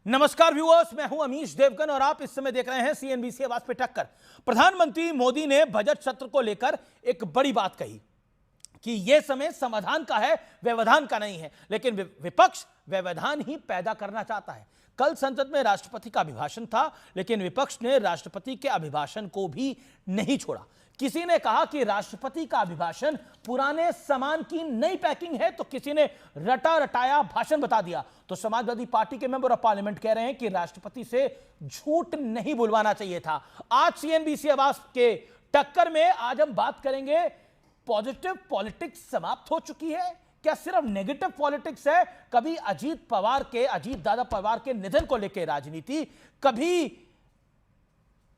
नमस्कार व्यूअर्स, मैं हूं अमीश देवगन और आप इस समय देख रहे हैं सीएनबीसी आवाज पे टक्कर। प्रधानमंत्री मोदी ने बजट सत्र को लेकर एक बड़ी बात कही कि यह समय समाधान का है, व्यवधान का नहीं है। लेकिन विपक्ष व्यवधान ही पैदा करना चाहता है। कल संसद में राष्ट्रपति का अभिभाषण था, लेकिन विपक्ष ने राष्ट्रपति के अभिभाषण को भी नहीं छोड़ा। किसी ने कहा कि राष्ट्रपति का अभिभाषण पुराने सामान की नई पैकिंग है, तो किसी ने रटा रटाया भाषण बता दिया। तो समाजवादी पार्टी के मेंबर ऑफ पार्लियामेंट कह रहे हैं कि राष्ट्रपति से झूठ नहीं बुलवाना चाहिए था। आज सीएनबीसी आवाज के टक्कर में आज हम बात करेंगे, पॉजिटिव पॉलिटिक्स समाप्त हो चुकी है क्या सिर्फ नेगेटिव पॉलिटिक्स है? कभी अजीत दादा पवार के निधन को लेकर राजनीति, कभी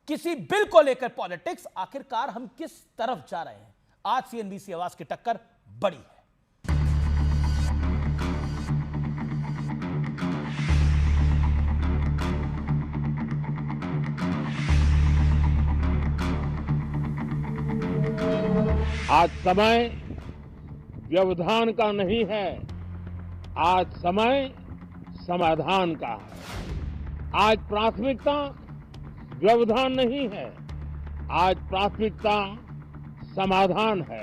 किसी बिल को लेकर पॉलिटिक्स। आखिरकार हम किस तरफ जा रहे हैं? आज सीएनबीसी आवाज की टक्कर बड़ी है। आज समय व्यवधान का नहीं है, आज समय समाधान का है। आज प्राथमिकता व्यवधान नहीं है, आज प्राथमिकता समाधान है।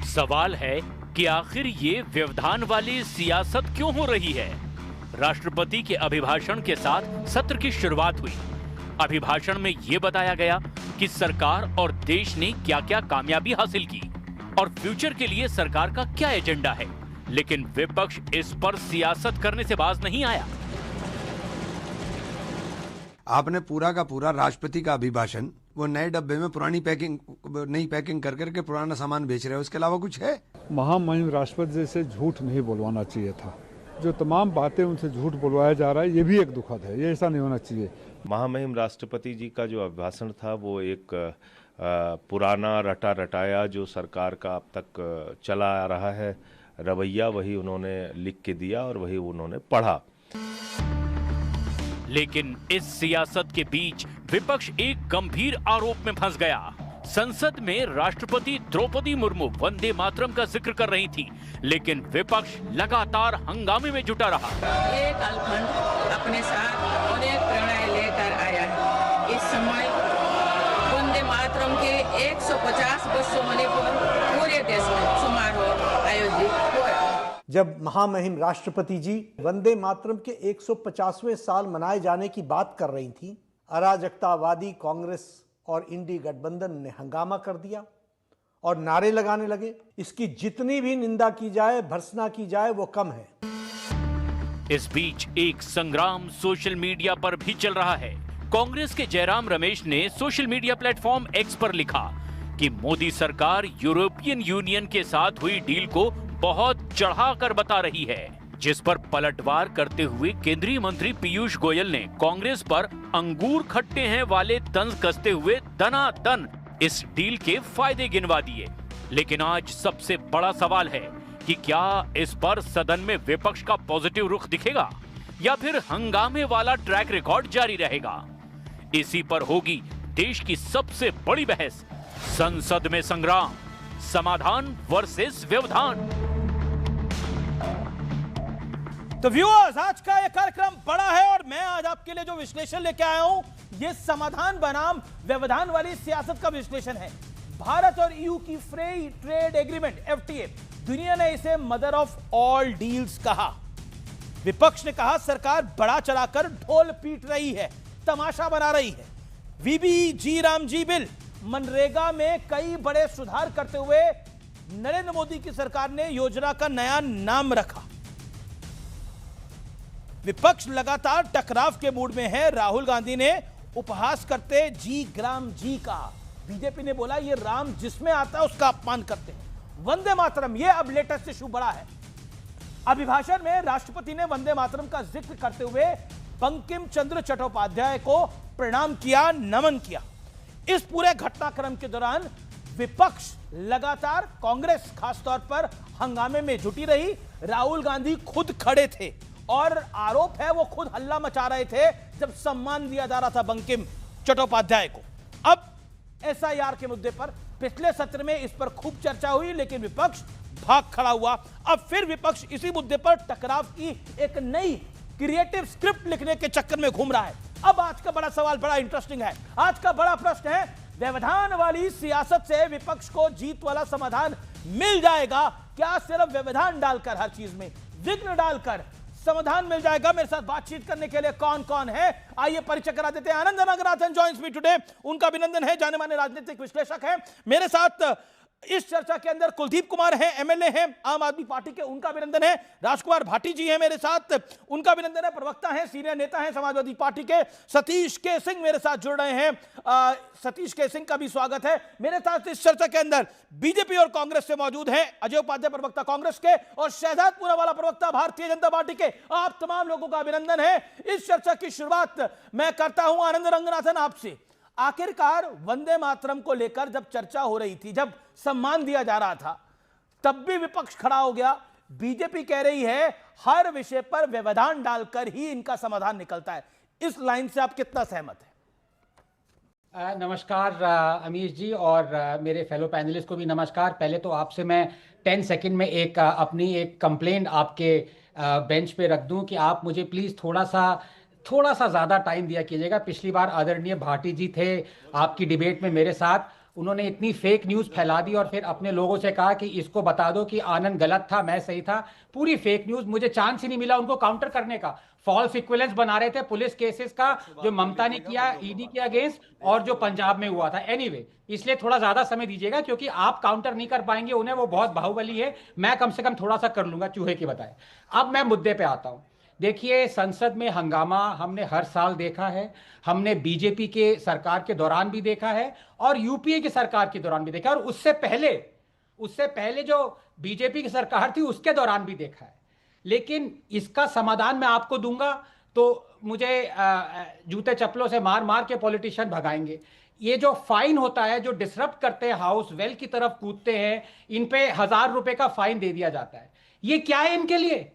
सवाल है कि आखिर ये व्यवधान वाली सियासत क्यों हो रही है? राष्ट्रपति के अभिभाषण के साथ सत्र की शुरुआत हुई। अभिभाषण में ये बताया गया कि सरकार और देश ने क्या क्या कामयाबी हासिल की और फ्यूचर के लिए सरकार का क्या एजेंडा है। लेकिन विपक्ष इस पर सियासत करने से बाज नहीं आया। आपने पूरा का पूरा राष्ट्रपति का अभिभाषण वो नए डब्बे में नई पैकिंग कर करके पुराना सामान बेच रहे हो, उसके अलावा कुछ है? महामहिम राष्ट्रपति जी से झूठ नहीं बोलवाना चाहिए था। जो तमाम बातें उनसे झूठ बोलवाया जा रहा है, ये भी एक दुखद है। ये ऐसा नहीं होना चाहिए। महामहिम राष्ट्रपति जी का जो अभिभाषण था वो एक पुराना रटा रटाया जो सरकार का अब तक चला आ रहा है रवैया, वही उन्होंने लिख के दिया और वही उन्होंने पढ़ा। लेकिन इस सियासत के बीच विपक्ष एक गंभीर आरोप में फंस गया। संसद में राष्ट्रपति द्रौपदी मुर्मू वंदे मातरम का जिक्र कर रही थी, लेकिन विपक्ष लगातार हंगामे में जुटा रहा। ये कालखंड अपने साथ अनेक प्रेरणाएं लेकर आया है। इस समय वंदे मातरम के 150 वर्षों होने पर पूरे देश में समारोह आयोजित हुआ। जब महामहिम राष्ट्रपति जी वंदे मातरम के 150वें साल मनाए जाने की बात कर रही थी, अराजकतावादी कांग्रेस और इंडी गठबंधन ने हंगामा कर दिया और नारे लगाने लगे। इसकी जितनी भी निंदा की जाए, भर्त्सना की जाए, वो कम है। इस बीच एक संग्राम सोशल मीडिया पर भी चल रहा है। कांग्रेस के जयराम रमेश ने सोशल मीडिया प्लेटफॉर्म एक्स पर लिखा कि मोदी सरकार यूरोपियन यूनियन के साथ हुई डील को बहुत चढ़ाकर बता रही है, जिस पर पलटवार करते हुए केंद्रीय मंत्री पीयूष गोयल ने कांग्रेस पर अंगूर खट्टे हैं वाले तंज कसते हुए दनादन इस डील के फायदे गिनवा दिए। लेकिन आज सबसे बड़ा सवाल है कि क्या इस पर सदन में विपक्ष का पॉजिटिव रुख दिखेगा या फिर हंगामे वाला ट्रैक रिकॉर्ड जारी रहेगा? इसी पर होगी देश की सबसे बड़ी बहस। संसद में संग्राम, समाधान वर्सेस व्यवधान। तो व्यूअर्स, आज का यह कार्यक्रम बड़ा है और मैं आज आपके लिए जो विश्लेषण लेके आया हूं, यह समाधान बनाम व्यवधान वाली सियासत का विश्लेषण है। भारत और ईयू की फ्री ट्रेड एग्रीमेंट एफटीए, दुनिया ने इसे मदर ऑफ ऑल डील्स कहा। विपक्ष ने कहा सरकार बड़ा चढ़ाकर ढोल पीट रही है, तमाशा बना रही है। वीबीजी रामजी बिल, मनरेगा में कई बड़े सुधार करते हुए नरेंद्र मोदी की सरकार ने योजना का नया नाम रखा। विपक्ष लगातार टकराव के मूड में है। राहुल गांधी ने उपहास करते जी ग्राम जी कहा। बीजेपी ने बोला ये राम जिसमें आता है उसका अपमान करते हैं। वंदे मातरम, ये अब लेटेस्ट इशू बड़ा है। अभिभाषण में राष्ट्रपति ने वंदे मातरम का जिक्र करते हुए बंकिम चंद्र चट्टोपाध्याय को प्रणाम किया, नमन किया। इस पूरे घटनाक्रम के दौरान विपक्ष लगातार, कांग्रेस खासतौर पर हंगामे में जुटी रही। राहुल गांधी खुद खड़े थे और आरोप है वो खुद हल्ला मचा रहे थे जब सम्मान दिया जा रहा था बंकिम चट्टोपाध्याय को। अब एसआईआर के मुद्दे पर पिछले सत्र में इस पर खूब चर्चा हुई, लेकिन विपक्ष भाग खड़ा हुआ। अब फिर विपक्ष इसी मुद्दे पर टकराव की एक नई क्रिएटिव स्क्रिप्ट लिखने के चक्कर में घूम रहा है। अब आज का बड़ा सवाल बड़ा इंटरेस्टिंग है। आज का बड़ा प्रश्न है, व्यवधान वाली सियासत से विपक्ष को जीत वाला समाधान मिल जाएगा क्या? सिर्फ व्यवधान डालकर, हर चीज में विघ्न डालकर समाधान मिल जाएगा? मेरे साथ बातचीत करने के लिए कौन कौन है, आइए परिचय करा देते हैं। आनंद रंगनाथन जॉइंस मी टुडे, उनका अभिनंदन है, जाने माने राजनीतिक विश्लेषक हैं। मेरे साथ इस चर्चा के अंदर कुलदीप कुमार हैं, एमएलए हैं आम आदमी पार्टी के, उनका अभिनंदन है। राजकुमार भाटी जी हैं मेरे साथ, उनका अभिनंदन है। प्रवक्ता हैं, सीनियर नेता हैं समाजवादी पार्टी के। सतीश के सिंह मेरे साथ जुड़ रहे हैं, सतीश के सिंह का भी स्वागत है। मेरे साथ इस चर्चा के अंदर बीजेपी और कांग्रेस से मौजूद हैं, अजय उपाध्याय प्रवक्ता कांग्रेस के और शहजाद पूनावाला प्रवक्ता भारतीय जनता पार्टी के। आप तमाम लोगों का अभिनंदन है। इस चर्चा की शुरुआत मैं करता हूं आनंद रंगनाथन आपसे। आखिरकार वंदे मातरम को लेकर जब चर्चा हो रही थी, जब सम्मान दिया जा रहा था, तब भी विपक्ष खड़ा हो गया। बीजेपी कह रही है हर विषय पर व्यवधान डालकर ही इनका समाधान निकलता है। इस लाइन से आप कितना सहमत हैं? नमस्कार अमीश जी और मेरे फेलो पैनलिस्ट को भी नमस्कार। पहले तो आपसे मैं 10 सेकंड में अपनी एक कंप्लेंट आपके बेंच पे रख दूं कि आप मुझे प्लीज़ थोड़ा सा ज़्यादा टाइम दिया कीजिएगा। पिछली बार आदरणीय भाटी जी थे आपकी डिबेट में मेरे साथ, उन्होंने इतनी फेक न्यूज़ फैला दी और फिर अपने लोगों से कहा कि इसको बता दो कि आनंद गलत था, मैं सही था। पूरी फेक न्यूज़, मुझे चांस ही नहीं मिला उनको काउंटर करने का। फॉल्स इक्विवेलेंस बना रहे थे पुलिस केसेस का, जो ममता ने किया ईडी के अगेंस्ट और जो पंजाब में हुआ था। एनीवे, इसलिए थोड़ा ज़्यादा समय दीजिएगा क्योंकि आप काउंटर नहीं कर पाएंगे उन्हें, वो बहुत बाहुबली है। मैं कम से कम थोड़ा सा कर लूँगा, चूहे की बताए। अब मैं मुद्दे पर आता हूँ। देखिए, संसद में हंगामा हमने हर साल देखा है। हमने बीजेपी के सरकार के दौरान भी देखा है और यूपीए की सरकार के दौरान भी देखा है और उससे पहले जो बीजेपी की सरकार थी उसके दौरान भी देखा है। लेकिन इसका समाधान मैं आपको दूंगा तो मुझे जूते चप्पलों से मार मार के पॉलिटिशियन भगाएंगे। ये जो फाइन होता है, जो डिसरप्ट करते हैं, हाउस वेल की तरफ कूदते हैं, इन पे 1000 रुपए का फाइन दे दिया जाता है। ये क्या है इनके लिए?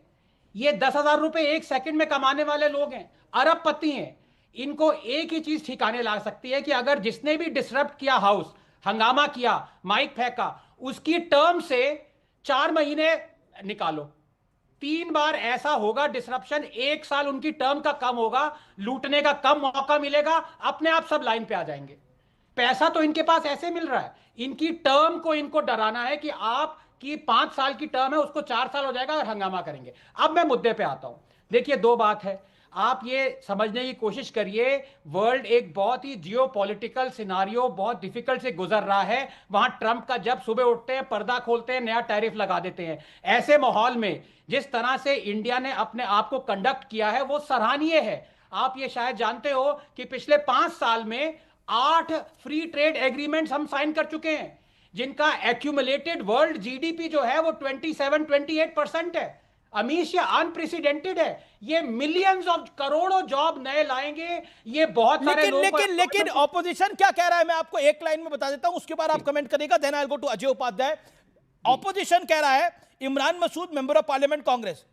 ये 10,000 रुपए 1 सेकंड में कमाने वाले लोग हैं, अरबपति हैं। इनको एक ही चीज ठिकाने ला सकती है कि अगर जिसने भी डिसरप्ट किया हाउस, हंगामा किया, माइक फेंका, उसकी टर्म से 4 महीने निकालो। 3 बार ऐसा होगा डिसरप्शन, 1 साल उनकी टर्म का कम होगा, लूटने का कम मौका मिलेगा, अपने आप सब लाइन पे आ जाएंगे। पैसा तो इनके पास ऐसे मिल रहा है, इनकी टर्म को इनको डराना है कि आप कि 5 साल की टर्म है उसको 4 साल हो जाएगा अगर हंगामा करेंगे। अब मैं मुद्दे पे आता हूं। देखिए, 2 बात है, आप ये समझने की कोशिश करिए, वर्ल्ड एक बहुत ही जियोपॉलिटिकल सिनारियो बहुत डिफिकल्ट से गुजर रहा है। वहां ट्रंप का जब सुबह उठते हैं, पर्दा खोलते हैं, नया टैरिफ लगा देते हैं। ऐसे माहौल में जिस तरह से इंडिया ने अपने आप को कंडक्ट किया है वो सराहनीय है। आप ये शायद जानते हो कि पिछले 5 साल में 8 फ्री ट्रेड एग्रीमेंट्स हम साइन कर चुके हैं, जिनका एक्यूमुलेटेड वर्ल्ड जीडीपी जो है वो 27-28% है। अमीश, ये अनप्रेसिडेंटेड है। ये मिलियंस ऑफ करोड़ों जॉब नए लाएंगे। ये बहुत सारे लेकिन ऑपोजिशन क्या कह रहा है, मैं आपको एक लाइन में बता देता हूं, उसके बाद आप कमेंट करिएगा। Then I will go to Ajay Upadhyay. Opposition कह रहा है, Imran Masood member of parliament Congress,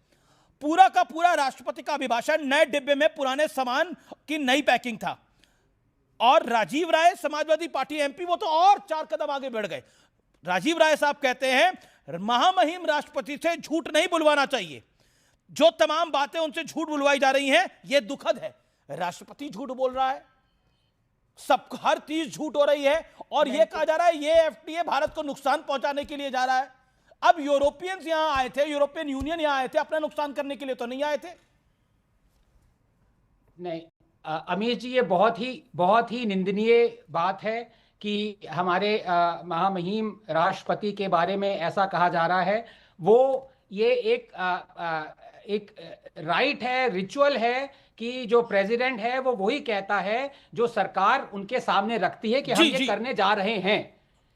पूरा का पूरा राष्ट्रपति का अभिभाषण नए डिब्बे में पुराने सामान की नई पैकिंग था। और राजीव राय समाजवादी पार्टी एमपी, वो तो और 4 कदम आगे बढ़ गए। राजीव राय साहब कहते हैं महामहिम राष्ट्रपति से झूठ नहीं बुलवाना चाहिए, जो तमाम बातें उनसे झूठ बुलवाई जा रही हैं ये दुखद है। राष्ट्रपति झूठ बोल रहा है, सब हर चीज झूठ हो रही है और ये कहा जा रहा है ये एफटीए भारत को नुकसान पहुंचाने के लिए जा रहा है। अब यूरोपियंस यहां आए थे, यूरोपियन यूनियन यहां आए थे, अपना नुकसान करने के लिए तो नहीं आए थे। नहीं अमीश जी, ये बहुत ही निंदनीय बात है कि हमारे महामहिम राष्ट्रपति के बारे में ऐसा कहा जा रहा है। वो ये एक राइट है, रिचुअल है कि जो प्रेसिडेंट है वो वही कहता है जो सरकार उनके सामने रखती है कि हम ये करने जा रहे हैं।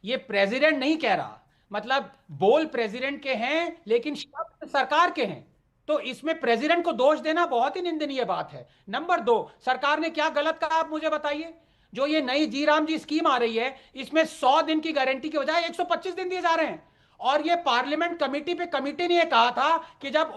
ये प्रेसिडेंट नहीं कह रहा, मतलब बोल प्रेसिडेंट के हैं लेकिन शब्द सरकार के हैं। तो इसमें प्रेसिडेंट को दोष देना बहुत ही निंदनीय बात है। नंबर 2, सरकार ने क्या गलत कहा आप मुझे बताइए। जो ये नई जी राम जी स्कीम आ रही है, इसमें 100 दिन की गारंटी के बजाय 125 दिन दिए जा रहे हैं। और ये पार्लियामेंट कमेटी पे कमेटी ने कहा था कि जब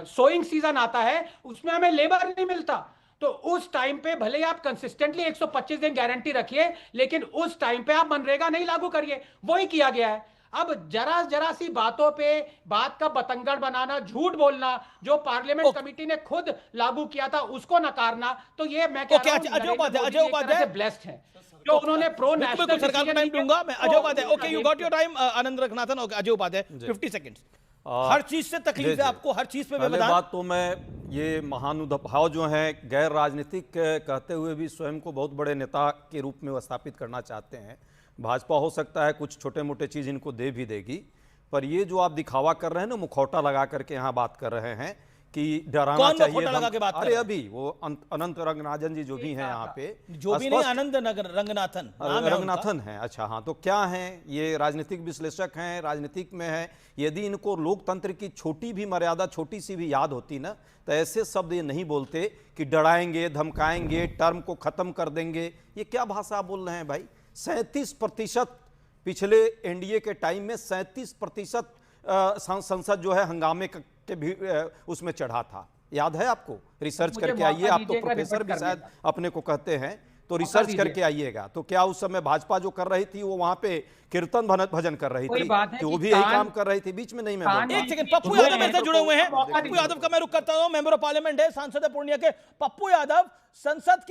सोइंग सीजन आता है उसमें हमें लेबर नहीं मिलता, तो उस टाइम पे भले आप कंसिस्टेंटली 125 दिन गारंटी रखिए, लेकिन उस टाइम पे आप मनरेगा नहीं लागू करिए। वही किया गया है। अब जरा जरा सी बातों पे बात का बतंगड़ बनाना, झूठ बोलना, जो पार्लियामेंट कमेटी ने खुद लागू किया था उसको नकारना, तो ये मैं कह रहा हूं अजय उपाध्याय ब्लेस्ड है जो उन्होंने प्रो नेशनल सरकार को टाइम दूंगा मैं। Ajay Upadhyay, okay, you got your time. Anand Raghunathan, okay, Ajay Upadhyay 50 seconds. हर चीज से तकलीफ है आपको, हर चीज पे पहले बात तो मैं ये महानुभाव जो हैं गैर राजनीतिक कहते हुए भी स्वयं को बहुत बड़े नेता के रूप में स्थापित करना चाहते हैं। भाजपा हो सकता है कुछ छोटे मोटे चीज इनको दे भी देगी, पर ये जो आप दिखावा कर रहे हैं ना, मुखौटा लगा करके यहाँ बात कर रहे हैं कि डराना चाहिए। लगा के बात अरे अभी वो अनंत रंगनाथन जी जो भी हैं यहाँ पे, जो भी नहीं, अनंत रंगनाथन रंगनाथन है। अच्छा, हाँ, तो क्या हैं ये? राजनीतिक विश्लेषक हैं, राजनीतिक में है। यदि इनको लोकतंत्र की छोटी भी मर्यादा, छोटी सी भी याद होती ना, तो ऐसे शब्द ये नहीं बोलते कि डराएंगे, धमकाएंगे, टर्म को खत्म कर देंगे। ये क्या भाषा आप बोल रहे हैं भाई? 37% पिछले एनडीए के टाइम में 37% संसद जो है हंगामे के भी उसमें चढ़ा था। याद है आपको? रिसर्च करके आइए, आप तो प्रोफेसर भी शायद अपने को कहते हैं, तो रिसर्च करके आइएगा। तो क्या उस समय भाजपा जो कर रही थी वो वहां पे कीर्तन भजन कर रही थी, तो वो भी यही काम कर रही थी? बीच में नहीं, मैं एक सेकंड, पप्पू यादव मेरे से जुड़े हुए हैं। पप्पू यादव का मैं रुख करता हूं, मेंबर ऑफ पार्लियामेंट है, सांसद है पूर्णिया के। पप्पू यादव, संसद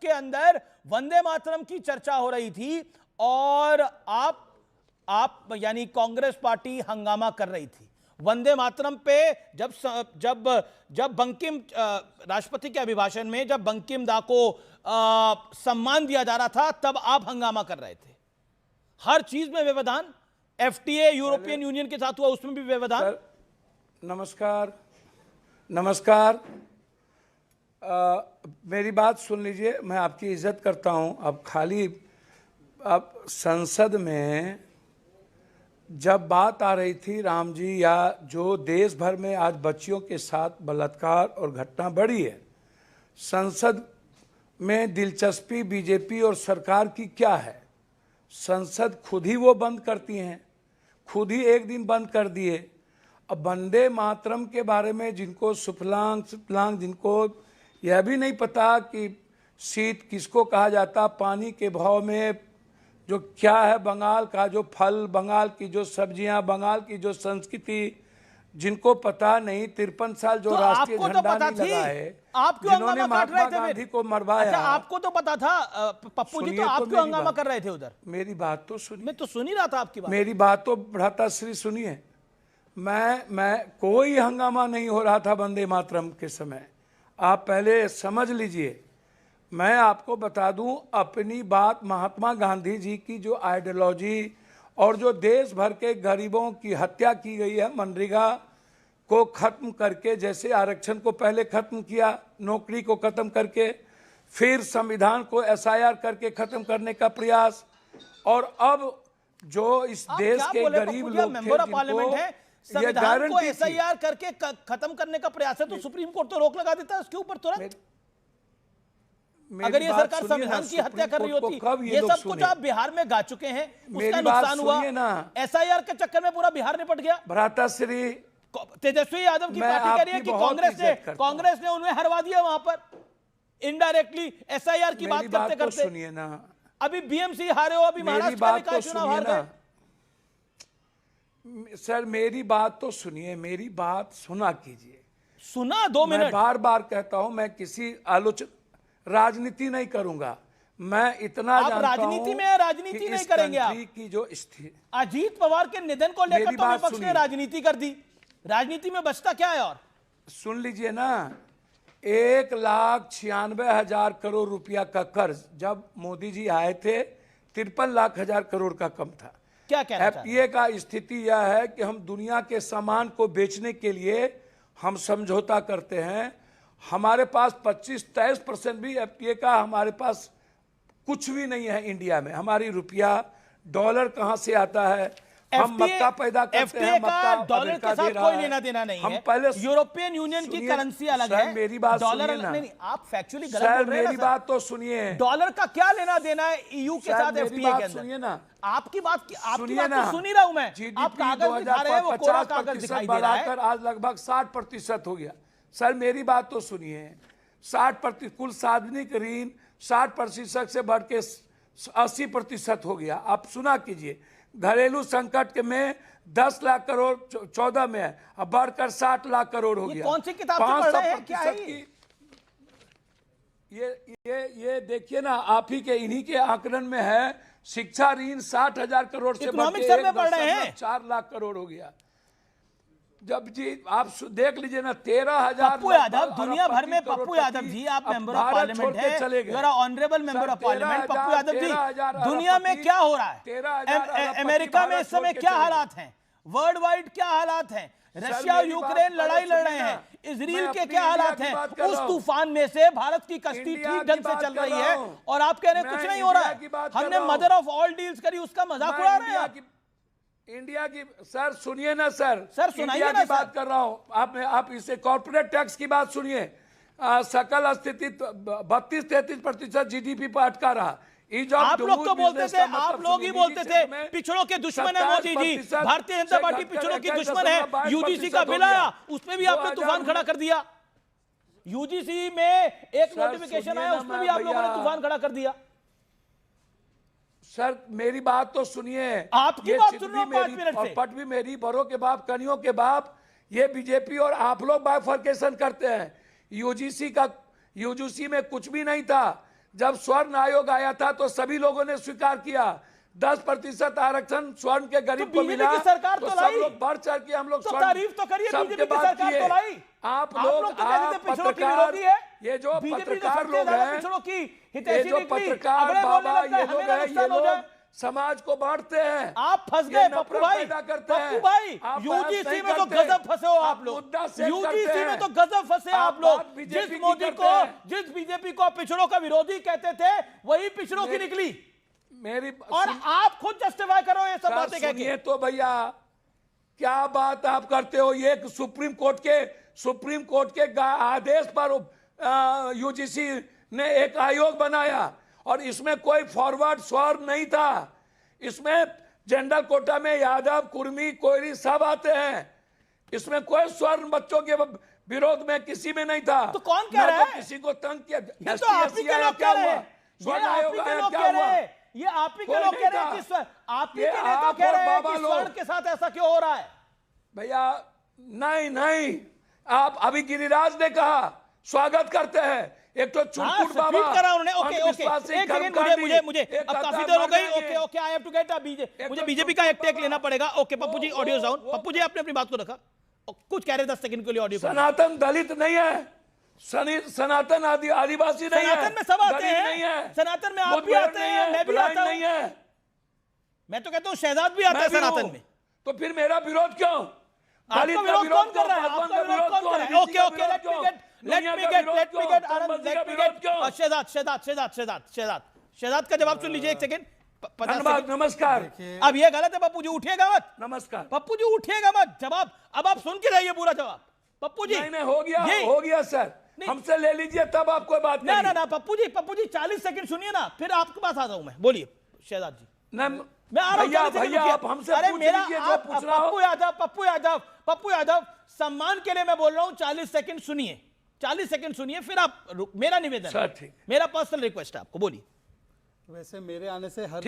के अंदर वंदे मातरम की चर्चा हो रही थी और आप यानी कांग्रेस पार्टी हंगामा कर रही थी वंदे मातरम पे। जब बंकिम राष्ट्रपति के अभिभाषण में जब बंकिम दा को सम्मान दिया जा रहा था, तब आप हंगामा कर रहे थे। हर चीज में व्यवधान, एफटीए यूरोपियन यूनियन के साथ हुआ, उसमें भी व्यवधान। नमस्कार, मेरी बात सुन लीजिए, मैं आपकी इज्जत करता हूं। अब संसद में जब बात आ रही थी राम जी, या जो देश भर में आज बच्चियों के साथ बलात्कार और घटना बढ़ी है, संसद में दिलचस्पी बीजेपी और सरकार की क्या है? संसद खुद ही वो बंद करती हैं, खुद ही एक दिन बंद कर दिए। अब वंदे मातरम के बारे में जिनको सुफलांग जिनको यह भी नहीं पता कि शीत किसको कहा जाता, पानी के भाव में जो क्या है, बंगाल का जो फल, बंगाल की जो सब्जियां, बंगाल की जो संस्कृति, जिनको पता नहीं 53 साल जो राष्ट्रीय झंडा नहीं लगा है, जिन्होंने महात्मा गांधी को मरवाया। अच्छा, आपको तो पता था पप्पू जी, तो आप क्यों हंगामा कर रहे थे उधर? मेरी बात तो सुनिए। मैं तो सुन ही रहा था आपकी बात। मेरी बात तो भ्राताश्री सुनिए। मैं कोई हंगामा नहीं हो रहा था वंदे मातरम के समय, आप पहले समझ लीजिए। मैं आपको बता दूं अपनी बात, महात्मा गांधी जी की जो आइडियोलॉजी और जो देश भर के गरीबों की हत्या की गई है, मनरेगा को खत्म करके, जैसे आरक्षण को पहले खत्म किया, नौकरी को खत्म करके, फिर संविधान को एसआईआर करके खत्म करने का प्रयास, और अब जो इस देश के गरीब लोग थे, संविधान को एसआईआर करके खत्म करने का प्रयास है, तो सुप्रीम कोर्ट तो रोक लगा देता है उसके ऊपर तुरंत। अगर ये सरकार संविधान की हत्या कर रही होती, ये सब कुछ आप बिहार में गा चुके हैं, उसका नुकसान हुआ, एसआईआर के चक्कर में पूरा बिहार निपट गया। भ्राताश्री तेजस्वी यादव की पार्टी कह रही है कि कांग्रेस ने उन्हें हरवा दिया वहां पर इनडायरेक्टली एसआईआर की बात करते करते। सुनिए ना, अभी बीएमसी हारे हो, अभी महाराष्ट्र में चुनाव हार गए। सर मेरी बात तो सुनिए, मेरी बात सुना कीजिए। सुना 2 मिनट। मैं बार बार कहता हूं, मैं किसी राजनीति नहीं करूंगा। मैं इतना जानता हूं, राजनीति में राजनीति नहीं करेंगे आप। की जो स्थिति, अजीत पवार के निधन को लेकर तो विपक्ष ने राजनीति कर दी, राजनीति में बचता क्या है? और सुन लीजिए ना, 1,96,000 करोड़ रुपया का कर्ज जब मोदी जी आए थे 53,00,000 करोड़ का कम था। क्या कहना एफटीए का स्थिति यह है कि हम दुनिया के सामान को बेचने के लिए हम समझौता करते हैं। हमारे पास 25-23% भी एफटीए का हमारे पास कुछ भी नहीं है इंडिया में। हमारी रुपया, डॉलर कहां से आता है? हम मक्का पैदा करते हैं, मक्का डॉलर के साथ कोई लेना देना नहीं है। पहले यूरोपियन यूनियन की करेंसी अलग है, मेरी बात डॉलर नहीं। आप फैक्चुअली गलत बोल रहे हैं। मेरी बात तो सुनिए, डॉलर का क्या लेना देना है ईयू के साथ एफटीए के अंदर? सुनिए ना, आपकी बात तो सुन ही रहा हूं मैं। आप कागज दिखा रहे हैं, वो कोरा कागज दिखाई दे रहा है। आज लगभग 60% हो गया। सर मेरी बात तो सुनिए, 60% कुल सार्वजनिक ऋण 60% से बढ़ के 80% हो गया। आप सुना कीजिए, घरेलू संकट के में 10 लाख करोड़ 14 में है, अब बढ़कर 60 लाख करोड़ हो गया। कौन सी किताब से पढ़ रहे हैं? क्या है 500% ये देखिए ना, आप ही के इन्हीं के आंकड़न में है, शिक्षा ऋण 60,000 करोड़ से इकोनॉमिक सर्वे पढ़ रहे हैं। 4 लाख करोड़ हो गया। जब जी आप देख लीजिए ना, 13,000 पप्पू यादव दुनिया भर में, पप्पू यादव जी आप मेंबर ऑफ पार्लियामेंट है, you are honourable member of parliament. Pappu Yadav ji, दुनिया में क्या हो रहा है? अमेरिका में इस समय क्या हालात हैं? वर्ल्ड वाइड क्या हालात हैं? रशिया यूक्रेन लड़ाई लड़ रहे हैं, इजराइल के क्या हालात हैं? उस तूफान में से भारत की कश्ती ठीक ढंग से चल रही है और आप कह रहे हैं कुछ नहीं हो रहा है। हमने मदर ऑफ ऑल डील्स करी, उसका मजाक उड़ा रहे हैं आप। इंडिया की सर सुनिए ना सर सुनाइए इंडिया ना की बात कर रहा हूं। आप इसे कॉर्पोरेट टैक्स की बात सुनिए। सकल स्थिति 32-33% जीडीपी पर अटका रहा। आप लोग तो बोलते थे, आप लोग ही बोलते थे पिछड़ों के दुश्मन है मोदी जी, भारतीय जनता पार्टी पिछड़ों की दुश्मन है। यूजीसी का बिल आया, उसमें भी आपने तूफान खड़ा कर दिया। यूजीसी में एक नोटिफिकेशन आया, उसमें भी आप लोगों ने तूफान खड़ा कर दिया। सर मेरी बात तो सुनिए, आपकी बात सुन रहा हूं 5 मिनट से। पट भी मेरी, बड़ों के बाप, कनियों के बाप, ये बीजेपी और आप लोग बाइफर्केशन करते हैं। यूजीसी में कुछ भी नहीं था। जब स्वर्ण आयोग आया था तो सभी लोगों ने स्वीकार किया, 10% आरक्षण स्वर्ण के गरीब को मिला। सरकार तो सब लोग बढ़ चढ़ के हम लोग तारीफ तो करिए, बीजेपी की सरकार तो लाई। आप लोग पत्रकार, ये जो पत्रकार लोग हैं, ये जो पत्रकार बाबा, ये लोग हैं, ये लोग समाज को बांटते हैं। आप फंस गए पप्पू भाई। पप्पू भाई यूजीसी में तो गजब फंसे हो आप लोग। यूजीसी में तो गजब फंसे आप लोग। जिस मोदी को, जिस बीजेपी को पिछड़ों का विरोधी कहते थे, वही पिछड़ों की निकली। मेरी और आप खुद जस्टिफाई करो ये सब बातें कह के। तो भैया क्या बात आप करते हो? ये सुप्रीम कोर्ट के आदेश पर यूजीसी ने एक आयोग बनाया और इसमें कोई फॉरवर्ड स्वर्ण नहीं था। इसमें जनरल कोटा में यादव, कुर्मी, कोयरी सब आते हैं। इसमें कोई स्वर्ण बच्चों के विरोध में किसी में नहीं था। तो कौन कह रहा है? किसी को तंग किया? ये तो आप ही के लोग कह रहे हैं। स्वर्ण आयोग क्या हुआ? ये आप ही के लोग कह रहे हैं कि आप ही के नेता कह रहे हैं कि स्वर्ण के साथ ऐसा क्यों हो रहा है? भैया नहीं, आप अभी गिरिराज ने कहा, स्वागत करते हैं। एक तो चुटपुट बाबा करा उन्होंने। ओके एक सेकंड, मुझे अब काफी देर हो गई। Okay I have to get मुझे बीजेपी का एक टेक लेना पड़ेगा। Okay Pappu ji audio down. Pappu ji आपने अपनी बात को रखा, कुछ कह रहे 10 सेकंड के लिए ऑडियो। सनातन दलित नहीं है, सनातन आदिवासी नहीं है। सनातन में सब आते हैं, सनातन में आप भी आते हैं, मैं भी आता हूं। मैं तो कहता हूं शहजाद भी आता है सनातन में। तो फिर मेरा विरोध क्यों? आपका विरोध कौन कर रहा है? आपका विरोध कौन कर रहा है? Okay let me get Shehzad का जवाब सुन लीजिए एक सेकंड। नमस्कार। अब ये गलत है पप्पू जी, उठिएगा मत। नमस्कार पप्पू जी, उठिएगा मत। जवाब अब आप सुन के रहिए पूरा जवाब। पप्पू जी नहीं हो गया सर, हमसे ले लीजिए तब आप कोई बात नहीं। ना पप्पू जी 40 सेकंड सुनिए ना, फिर आपके पास आता हूं मैं। बोलिए शहजाद जी। मैं आ रहा हूं भैया, आप हमसे पूछ मेरा लीजिए जो पूछ रहा हो। पप्पू यादव सम्मान के लिए मैं बोल रहा हूं, 40 सेकंड सुनिए, 40 सेकंड सुनिए, फिर आप मेरा निवेदन है, मेरा पर्सनल रिक्वेस्ट है आपको। बोलिए। वैसे मेरे आने से हर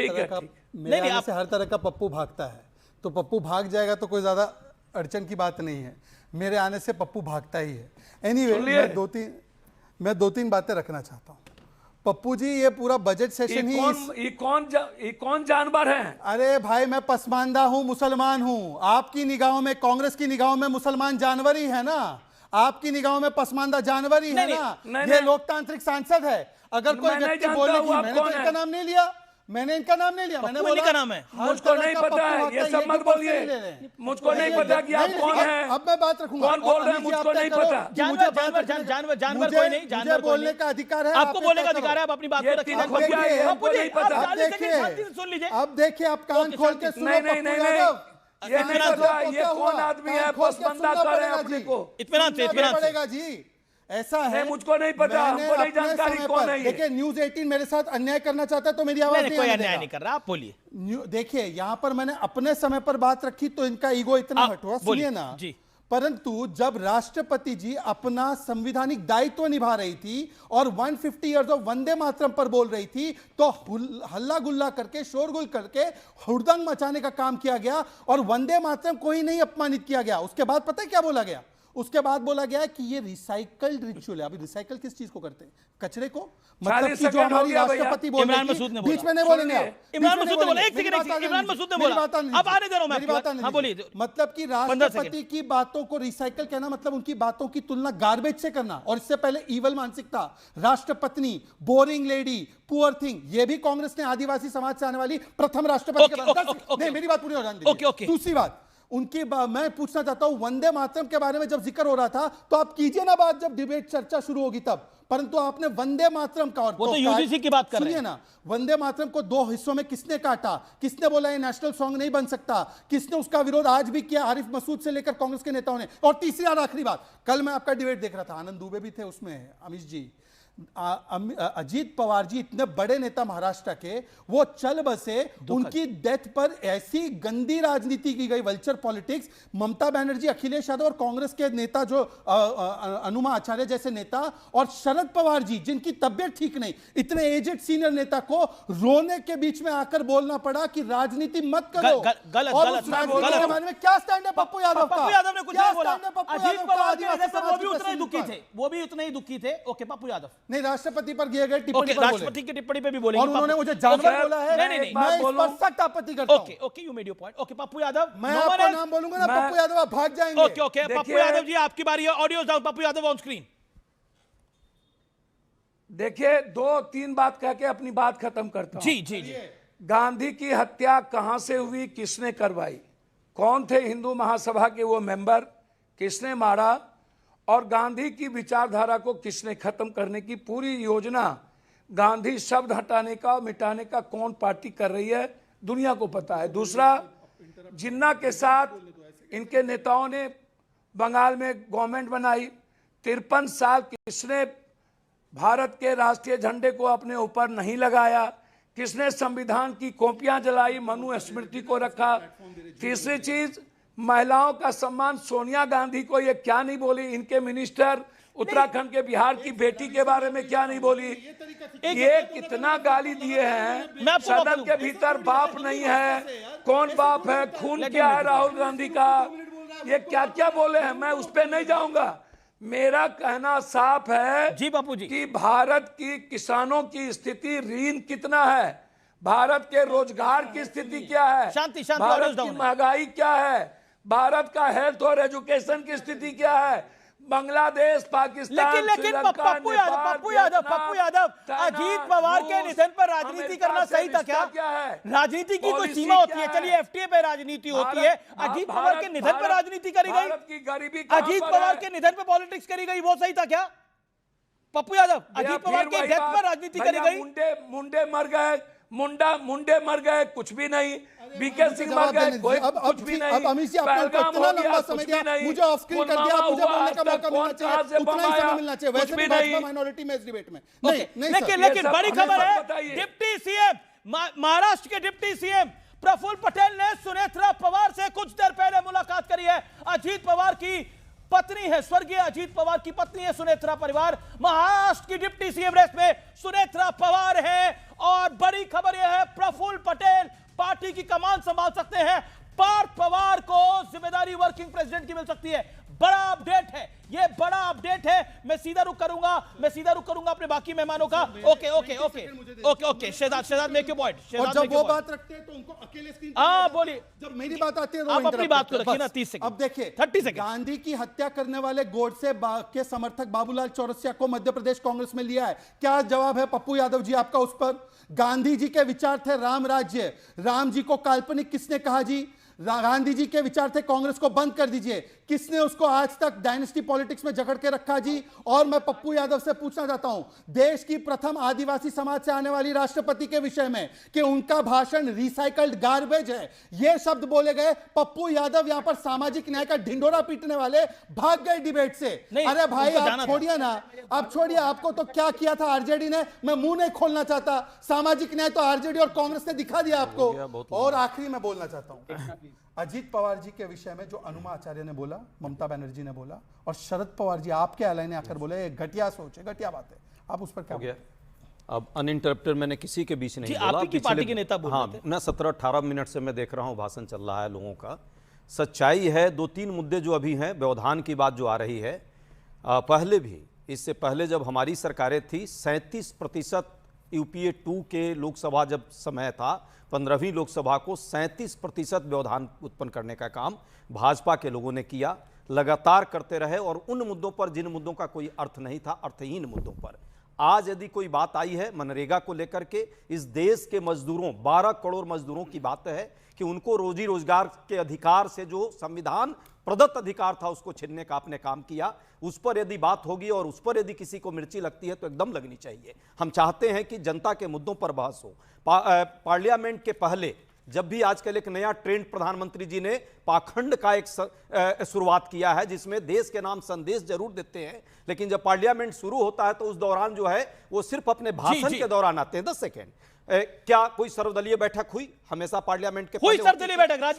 तरह का पप्पू भागता है, तो पप्पू भाग जाएगा तो कोई ज्यादा अड़चन की बात नहीं है। मेरे आने से पप्पू भागता ही है। एनीवे मैं दो तीन बातें रखना चाहता हूं। पप्पू जी ये पूरा बजट सेशन ये कौन जानवर है? अरे भाई मैं पसमानदा हूं, मुसलमान हूं। आपकी निगाहों में, कांग्रेस की निगाहों में मुसलमान जानवर ही है ना। आपकी निगाहों में पसमानदा जानवर ही है ना। ये लोकतांत्रिक सांसद है। अगर कोई व्यक्ति बोले कि मैंने तो इनका नाम नहीं लिया, मैंने बोला का नाम है, मुझको नहीं पता है, ये सब मत बोलिए। मुझको नहीं पता कि आप कौन हैं। अब मैं बात रखूंगा। कौन बोल रहे हैं मुझको नहीं पता। जानवर कोई नहीं, मुझे बोलने का अधिकार है, आपको बोलने का अधिकार है। आप अपनी बात को रखिए। सुन लीजिए। अब देखिए आप कान खोल के सुनो। ये नहीं पता ये कौन आदमी है, पसमंदा कर रहे हैं अपने को। इत्मीनान से पड़ेगा जी। ऐसा है, मुझको नहीं पता, हमको नहीं जानकारी कौन है। देखिए न्यूज 18 मेरे साथ अन्याय करना चाहता है तो मेरी आवाज कोई अन्याय नहीं कर रहा, आप बोलिए। देखिए यहाँ पर मैंने अपने समय पर बात रखी तो इनका ईगो इतना हट हुआ। सुनिए ना, परंतु जब राष्ट्रपति जी अपना संवैधानिक दायित्व निभा रही थी और 150 इयर्स ऑफ वंदे मातरम पर बोल रही थी, तो हल्ला गुल्ला करके, शोरगुल करके हुड़दंग मचाने का काम किया गया और वंदे मातरम को ही नहीं अपमानित किया गया। उसके बाद पता है क्या बोला गया? उसके बाद बोला गया कि ये रिसाइकल्ड रिचुअल है। अभी रिसाइकल किस चीज को करते हैं? कचरे को। मतलब कि जो हमारी राष्ट्रपति बोल रही थी, बीच में नहीं बोलेंगे। इमरान मसूद ने बोला, एक सेकंड, इमरान मसूद ने बोला, अब आने दे रहा हूं मैं आपकी बात। हां बोलिए। मतलब कि राष्ट्रपति की बातों को रिसाइकल कहना मतलब उनकी बातों की तुलना गार्बेज से करना, और इससे पहले ईवल मानसिकता, राष्ट्रपत्नी, बोरिंग लेडी, पुअर थिंग, ये भी कांग्रेस ने आदिवासी समाज से आने वाली प्रथम राष्ट्रपति के बाद। नहीं, मेरी बात पूरी हो जाने दीजिए। दूसरी बात उनकी मैं पूछना चाहता हूं, वंदे मातरम के बारे में जब जिक्र हो रहा था तो आप कीजिए ना बात जब डिबेट चर्चा शुरू होगी तब, परंतु आपने वंदे मातरम का, और वो तो यूजीसी की बात कर रहे हैं ना, वंदे मातरम को दो हिस्सों में किसने काटा, किसने बोला ये नेशनल सॉन्ग नहीं बन सकता, किसने उसका विरोध आज भी किया, आरिफ मसूद से लेकर कांग्रेस के नेताओं ने। और तीसरी और आखिरी बात, कल मैं आपका डिबेट देख रहा था, आनंद दुबे भी थे उसमें, अमित जी, अजीत पवार जी इतने बड़े नेता महाराष्ट्र के, वो चल बसे, उनकी डेथ पर ऐसी गंदी राजनीति की गई, वल्चर पॉलिटिक्स। ममता बनर्जी, अखिलेश यादव और कांग्रेस के नेता जो अनुमा आचार्य जैसे नेता और शरद पवार जी जिनकी तबियत ठीक नहीं, इतने एजेड सीनियर नेता को रोने के बीच में आकर बोलना पड़ा कि राजनीति मत करो। गलत और उस राजनीति के बारे में क्या स्टैंड है पप्पू यादव का? पप्पू यादव ने कुछ नहीं बोला। अजीत पवार जी वो भी उतने ही दुखी थे, वो भी उतने ही दुखी थे। ओके, पप्पू यादव नहीं, राष्ट्रपति पर किए गए टिप्पणी पर राष्ट्रपति की टिप्पणी पे भी बोलेंगे, और उन्होंने मुझे जानवर बोला है। नहीं, मैं इस पर सख्त आपत्ति करता हूं। Okay, you made your point. Okay, Pappu Yadav, मैं आपका नाम बोलूंगा ना पप्पू यादव, आप भाग जाएंगे। ओके, पप्पू यादव जी आपकी बारी है, audio down, Pappu Yadav on screen. देखिए, 2-3 बात कह के अपनी बात खत्म करता हूं। जी। गांधी की हत्या कहां से हुई, किसने करवाई, कौन थे हिंदू महासभा के वो मेंबर, किसने मारा, और गांधी की विचारधारा को किसने खत्म करने की पूरी योजना, गांधी शब्द हटाने का, मिटाने का कौन पार्टी कर रही है, दुनिया को पता है। दूसरा, जिन्ना के साथ इनके नेताओं ने बंगाल में गवर्नमेंट बनाई, 53 साल किसने भारत के राष्ट्रीय झंडे को अपने ऊपर नहीं लगाया, किसने संविधान की कॉपियां जलाई, मनु स्मृति को रखा। तीसरी चीज, महिलाओं का सम्मान, सोनिया गांधी को ये क्या नहीं बोली, इनके मिनिस्टर उत्तराखंड के बिहार की बेटी के बारे में क्या नहीं बोली, ये कितना गाली दिए हैं। सदन के भीतर बाप नहीं है, कौन बाप है, खून क्या है राहुल गांधी का, ये क्या क्या बोले हैं, मैं उस पर नहीं जाऊंगा। मेरा कहना साफ है जी बापू जी, कि भारत की किसानों की स्थिति ऋण कितना है, भारत के रोजगार की स्थिति क्या है, शांति भारत की महंगाई क्या है, भारत का हेल्थ और एजुकेशन की स्थिति क्या है, बांग्लादेश, पाकिस्तान, लेकिन पप्पू यादव, अजीत पवार के निधन पर राजनीति करना सही था क्या? राजनीति की कोई सीमा होती है? चलिए, एफटीए पे राजनीति होती है, अजीत पवार के निधन पर राजनीति करी गई, अजीत पवार के निधन पर पॉलिटिक्स करी गई, वो सही था क्या? पप्पू यादव, अजीत पवार के डेथ पर राजनीति करी गई। मुंडे मर गए, मुंडे मर गए, कुछ भी नहीं, बीके सिंह मर गए, कोई कुछ भी नहीं। अब अमित जी, आपने इतना लंबा समय दिया, मुझे ऑफ स्क्रीन कर दिया, मुझे बोलने का मौका मिलना चाहिए, उतना ही समय मिलना चाहिए। वैसे भी भाजपा माइनॉरिटी में इस डिबेट में नहीं। लेकिन बड़ी खबर है, डिप्टी सीएम, महाराष्ट्र के डिप्टी सीएम प्रफुल्ल पटेल ने सुनेत्रा पवार से कुछ देर पहले मुलाकात करी है। अजीत पवार की पत्नी है, स्वर्गीय अजीत पवार की पत्नी है सुनेत्रा परिवार, महाराष्ट्र की डिप्टी सीएम रेस में सुनेत्रा पवार है। और बड़ी खबर यह है, प्रफुल्ल पटेल पार्टी की कमान संभाल सकते हैं, पार्थ पवार को जिम्मेदारी वर्किंग प्रेसिडेंट की मिल सकती है। बड़ा अपडेट है, ये बड़ा अपडेट है। मैं सीधा रुख करूंगा अपने बाकी मेहमानों का। Okay, Shehzad make your point. और जब वो बात रखते हैं तो उनको अकेले स्क्रीन बोलिए, जब मेरी बात आती है तो आप अपनी बात को रखिए ना, 30 सेकंड। अब देखिए, 30 सेकंड। गांधी की हत्या करने वाले गोडसे के समर्थक बाबूलाल चौरसिया को मध्य प्रदेश कांग्रेस में लिया है। क्या जवाब है पप्पू यादव जी आपका उस पर? गांधी जी के विचार थे राम राज्य, राम जी को काल्पनिक किसने कहा जी? गांधी जी के विचार थे कांग्रेस को बंद कर दीजिए, किसने उसको आज तक डायनेस्टी पॉलिटिक्स में जकड़ के रखा जी? और मैं पप्पू यादव से पूछना चाहता हूं, देश की प्रथम आदिवासी समाज से आने वाली राष्ट्रपति के विषय में कि उनका भाषण रिसाइकल्ड गार्बेज है, ये शब्द बोले गए। पप्पू यादव यहां पर सामाजिक न्याय का ढिंडोरा पीटने वाले भाग गए डिबेट से। अरे भाई, आप छोड़िए ना, आप छोड़िए, आपको तो क्या किया था आरजेडी ने, मैं मुंह नहीं खोलना चाहता। सामाजिक न्याय तो आरजेडी और कांग्रेस ने दिखा दिया आपको। और आखिरी में बोलना चाहता हूं, अजीत पवार जी के विषय में जो अनुमा आचार्य ने बोला, ममता बनर्जी ने बोला, और शरद पवार जी आपके एलाइन ने आकर बोले घटिया सोच है, घटिया बात है, आप उस पर क्या हो गया? अब अनइंटरप्टेड मैंने किसी के बीच नहीं बोला, आपकी पार्टी के नेता बोल रहे थे। हाँ ना, 17-18 मिनट से मैं देख रहा हूँ भाषण चल रहा है लोगों का। सच्चाई है, 2-3 मुद्दे जो अभी हैं, व्यवधान की बात जो आ रही है, पहले भी, इससे पहले जब हमारी सरकारें थी 37% यूपीए 2 के लोकसभा जब समय था, 15वीं लोकसभा को 37% व्यवधान उत्पन्न करने का काम भाजपा के लोगों ने किया, लगातार करते रहे, और उन मुद्दों पर जिन मुद्दों का कोई अर्थ नहीं था, अर्थहीन मुद्दों पर आज यदि कोई बात आई है मनरेगा को लेकर के, इस देश के मजदूरों 12 करोड़ मजदूरों की बात है कि उनको रोजी रोजगार के अधिकार से जो संविधान प्रदत्त अधिकार था उसको छीनने का आपने काम किया, उस पर यदि बात होगी और उस पर यदि किसी को मिर्ची लगती है तो एकदम लगनी चाहिए। हम चाहते हैं कि जनता के मुद्दों पर बहस हो। पार्लियामेंट के पहले जब भी आजकल एक नया ट्रेंड प्रधानमंत्री जी ने पाखंड का एक शुरुआत किया है, जिसमें देश के नाम संदेश जरूर देते हैं, लेकिन जब पार्लियामेंट शुरू होता है तो उस दौरान जो है वो सिर्फ अपने भाषण के दौरान आते हैं। 10 सेकेंड, क्या कोई सर्वदलीय बैठक हुई? हमेशा पार्लियामेंट के हुई सर्वदलीय बैठक,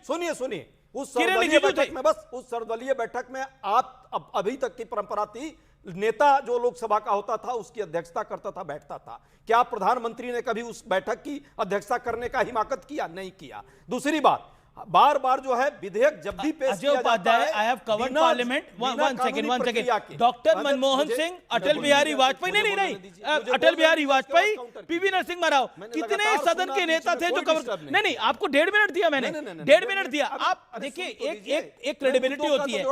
सुनिए, उस सर्वदलीय बैठक में, बस उस सर्वदलीय बैठक में आप अभी तक की परंपरा थी, नेता जो लोकसभा का होता था उसकी अध्यक्षता करता था, बैठता था। क्या प्रधानमंत्री ने कभी उस बैठक की अध्यक्षता करने का हिमाकत किया? नहीं किया। दूसरी बात, बार बार जो है विधेयक जब भी पेश किया जाता है, I have covered parliament, one second, doctor Manmohan Singh, Atal Bihari Vajpayee, नहीं, अटल बिहारी वाजपेयी, पीवी नरसिम्हा राव, कितने सदन के नेता थे जो कवर, नहीं, आपको 1.5 मिनट दिया मैंने, 1.5 मिनट दिया। आप देखिए, एक क्रेडिबिलिटी होती है,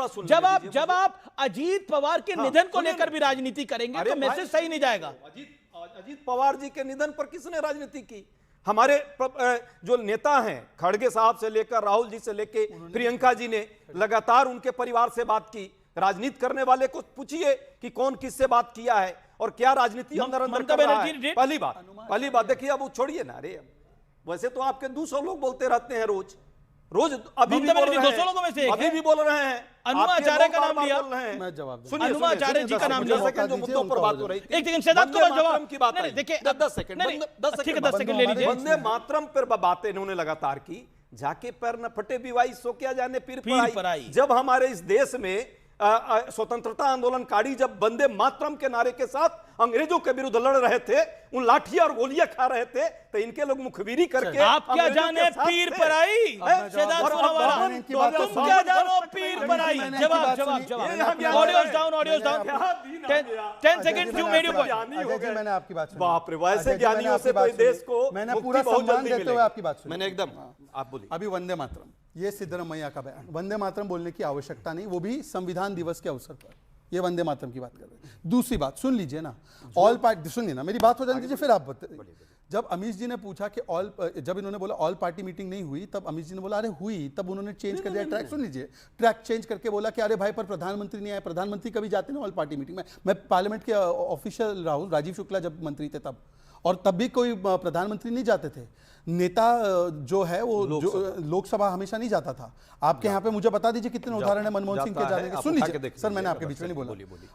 जब आप अजीत पवार के निधन को लेकर भी राजनीति करेंगे तो मैसेज सही नहीं जाएगा। अजीत पवार जी के निधन पर किसने राजनीति की? हमारे जो नेता हैं, खड़गे साहब से लेकर राहुल जी से लेकर प्रियंका जी ने लगातार उनके परिवार से बात की। राजनीति करने वाले को पूछिए कि कौन किससे बात किया है और क्या राजनीति अंदर अंदर कर रहा है। पहली बात देखिए, अब वो छोड़िए ना, अरे वैसे तो आपके 200 लोग बोलते रहते हैं रोज, अभी भी बोल रहे हैं, अभी भी बोल रहे हैं। अनुमा आचार्य का नाम लिया, मैं जवाब सुनिए, अनुमा आचार्य जी का नाम लिया, जो मुद्दों पर बात हो रही थी, एक सेकंड सिद्धार्थ को जवाब की बात है, देखिए 10 सेकंड ले लीजिए। वंदे मातरम पर बातें इन्होंने लगातार की, जाके पैर न फटे बिवाई सो क्या जाने पीर पर आई। जब हमारे इस देश में स्वतंत्रता आंदोलनकारी जब वंदे मातरम के नारे के साथ अंग्रेजों के विरुद्ध लड़ रहे थे, उन लाठियां और गोलियां खा रहे थे, तो इनके लोग मुखबिरी करके, आप क्या जाने पीर पर आई, तुम क्या जानो पीर पर आई। जवाब audios down 10 second, you made your point. मैंने आपकी बात सुनी। बाप रे, वैसे ज्ञानियों से कोई देश को मैंने पूरा सम्मान देते हुए आपकी बात सुनी। मैंने एकदम, आप बोलिए। अभी वंदे मातरम, ये सिद्धरमैया का बयान, वंदे मातरम बोलने की आवश्यकता नहीं, वो भी संविधान दिवस के अवसर पर, ये वंदे मातरम की बात कर रहे हैं। दूसरी बात सुन लीजिए ना, ऑल पार्टी, सुनिए ना, मेरी बात हो जाने दीजिए, फिर आप बताइए। जब अमीश जी ने पूछा कि जब इन्होंने बोला ऑल पार्टी मीटिंग नहीं हुई, तब अमीश जी ने बोला अरे हुई, तब उन्होंने चेंज कर दिया ट्रैक। सुन लीजिए, ट्रैक चेंज करके बोला कि अरे भाई पर प्रधानमंत्री नहीं आए। प्रधानमंत्री कभी जाते ना ऑल पार्टी मीटिंग में? मैं पार्लियामेंट के ऑफिशियल रहा हूँ, राजीव शुक्ला जब मंत्री थे तब, और तब भी कोई प्रधानमंत्री नहीं जाते थे। नेता जो है वो लोकसभा हमेशा नहीं जाता था। आपके यहाँ पे मुझे बता दीजिए कितने उदाहरण है मनमोहन सिंह के जाने के। सुन लीजिए सर, मैंने आपके बीच में नहीं बोला,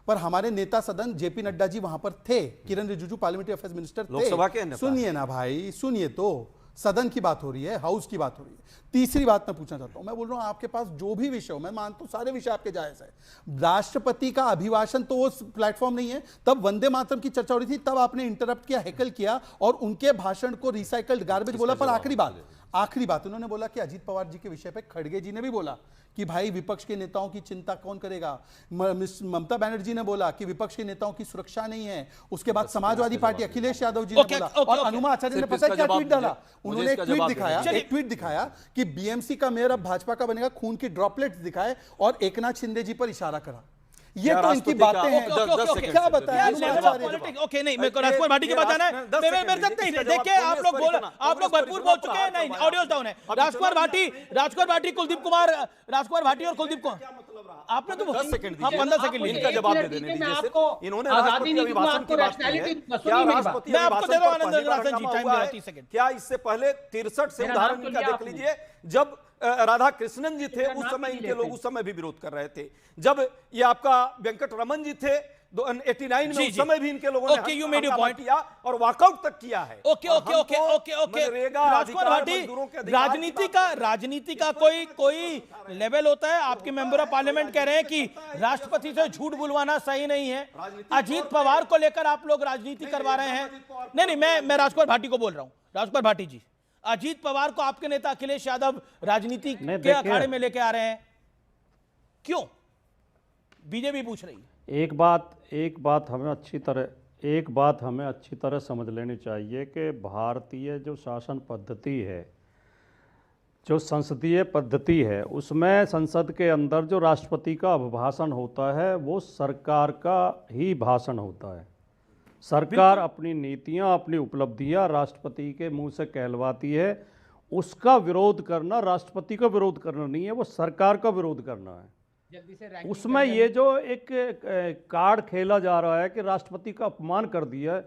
पर हमारे नेता सदन जेपी नड्डा जी वहां पर थे, किरण रिजिजू पार्लियामेंट्री अफेयर्स मिनिस्टर थे। सुनिए ना भाई, सुनिए तो, सदन की बात हो रही है, हाउस की बात हो रही है। तीसरी बात मैं पूछना चाहता हूं, मैं बोल रहा हूं आपके पास जो भी विषय हो, मैं मानता हूं सारे विषय आपके जायज है। राष्ट्रपति का अभिभाषण तो वो प्लेटफॉर्म नहीं है। तब वंदे मातरम की चर्चा हो रही थी, तब आपने इंटरप्ट किया, हेकल किया और उनके भाषण को रिसाइकल्ड गार्बेज बोला। पर आखिरी बात उन्होंने बोला कि अजीत पवार जी के विषय पे खड़गे जी ने भी बोला कि भाई विपक्ष के नेताओं की चिंता कौन करेगा। ममता बनर्जी ने बोला कि विपक्ष के नेताओं की सुरक्षा नहीं है। उसके बाद समाजवादी पार्टी अखिलेश यादव जी ने बोला, और अनुमा आचार्य ने पता क्या ट्वीट डाला, उन्होंने एक ट्वीट दिखाया कि बीएमसी का मेयर अब भाजपा का बनेगा, खून की ड्रॉपलेट्स दिखाए और एकनाथ शिंदे जी पर इशारा करा। ये तो इनकी बातें हैं। क्या बताया? ओके, नहीं, मेरे को राजकुमार भाटी के बाद जाना है। मेरे साथ नहीं, देखिए आप लोग भरपूर बोल चुके हैं। नहीं, ऑडियो डाउन है। राजकुमार भाटी, कुलदीप कुमार, राजकुमार भाटी और कुलदीप कुमार, आपने तो 10 सेकंड, हाँ 15 सेकंड इनका जवाब दे देने दीजिए। इन्होंने राष्ट्रपति अभिभाषण की बात की है, क्या राष्ट्रपति मैं आपको दे रहा हूं आनंद राजन जी, टाइम दे रहा 30 सेकंड। क्या इससे पहले 63 से उदाहरण इनका देख लीजिए। जब राधा कृष्णन जी थे उस समय इनके लोग उस समय भी विरोध कर रहे थे। जब ये आपका वेंकट रमन जी थे 89 में जी, उस जी। समय भी इनके लोगों ने Okay, you made your हंगामा point. किया और वॉकआउट तक किया है। ओके और ओके हम ओके तो ओके ओके मनरेगा राजकुमार अधिकार, भाटी, मजदूरों के अधिकार की राजनीति का कोई लेवल होता है? आपके मेंबर ऑफ पार्लियामेंट कह रहे हैं कि राष्ट्रपति से झूठ बुलवाना सही नहीं है। अजीत पवार को लेकर आप लोग राजनीति करवा रहे हैं। नहीं, मैं राजकुमार भाटी को बोल रहा हूं। राजकुमार भाटी जी, अजीत पवार को आपके नेता अखिलेश यादव राजनीति के अखाड़े में लेके आ रहे हैं, क्यों? बीजेपी पूछ रही है। एक बात हमें अच्छी तरह समझ लेनी चाहिए कि भारतीय जो शासन पद्धति है, जो संसदीय पद्धति है, उसमें संसद के अंदर जो राष्ट्रपति का अभिभाषण होता है वो सरकार का ही भाषण होता है। सरकार अपनी नीतियां, अपनी उपलब्धियां राष्ट्रपति के मुंह से कहलवाती है। उसका विरोध करना राष्ट्रपति का विरोध करना नहीं है, वो सरकार का विरोध करना है। उसमें ये जो एक कार्ड खेला जा रहा है कि राष्ट्रपति का अपमान कर दिया,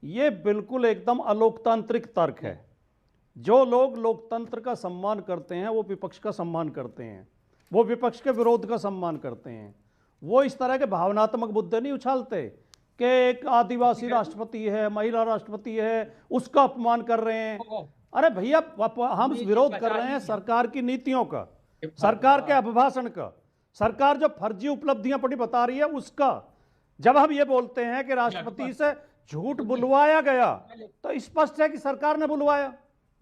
ये बिल्कुल एकदम अलोकतांत्रिक तर्क है। जो लोग लोकतंत्र का सम्मान करते हैं वो विपक्ष का सम्मान करते हैं, वो विपक्ष के विरोध का सम्मान करते हैं। वो इस तरह के भावनात्मक मुद्दे नहीं उछालते कि एक आदिवासी राष्ट्रपति है, महिला राष्ट्रपति है, उसका अपमान कर रहे हैं। अरे भैया, हम विरोध कर रहे हैं सरकार की नीतियों का, सरकार के अभिभाषण का, सरकार जो फर्जी उपलब्धियां पड़ी बता रही है उसका। जब हम ये बोलते हैं कि राष्ट्रपति से झूठ बुलवाया गया, तो स्पष्ट है कि सरकार ने बुलवाया।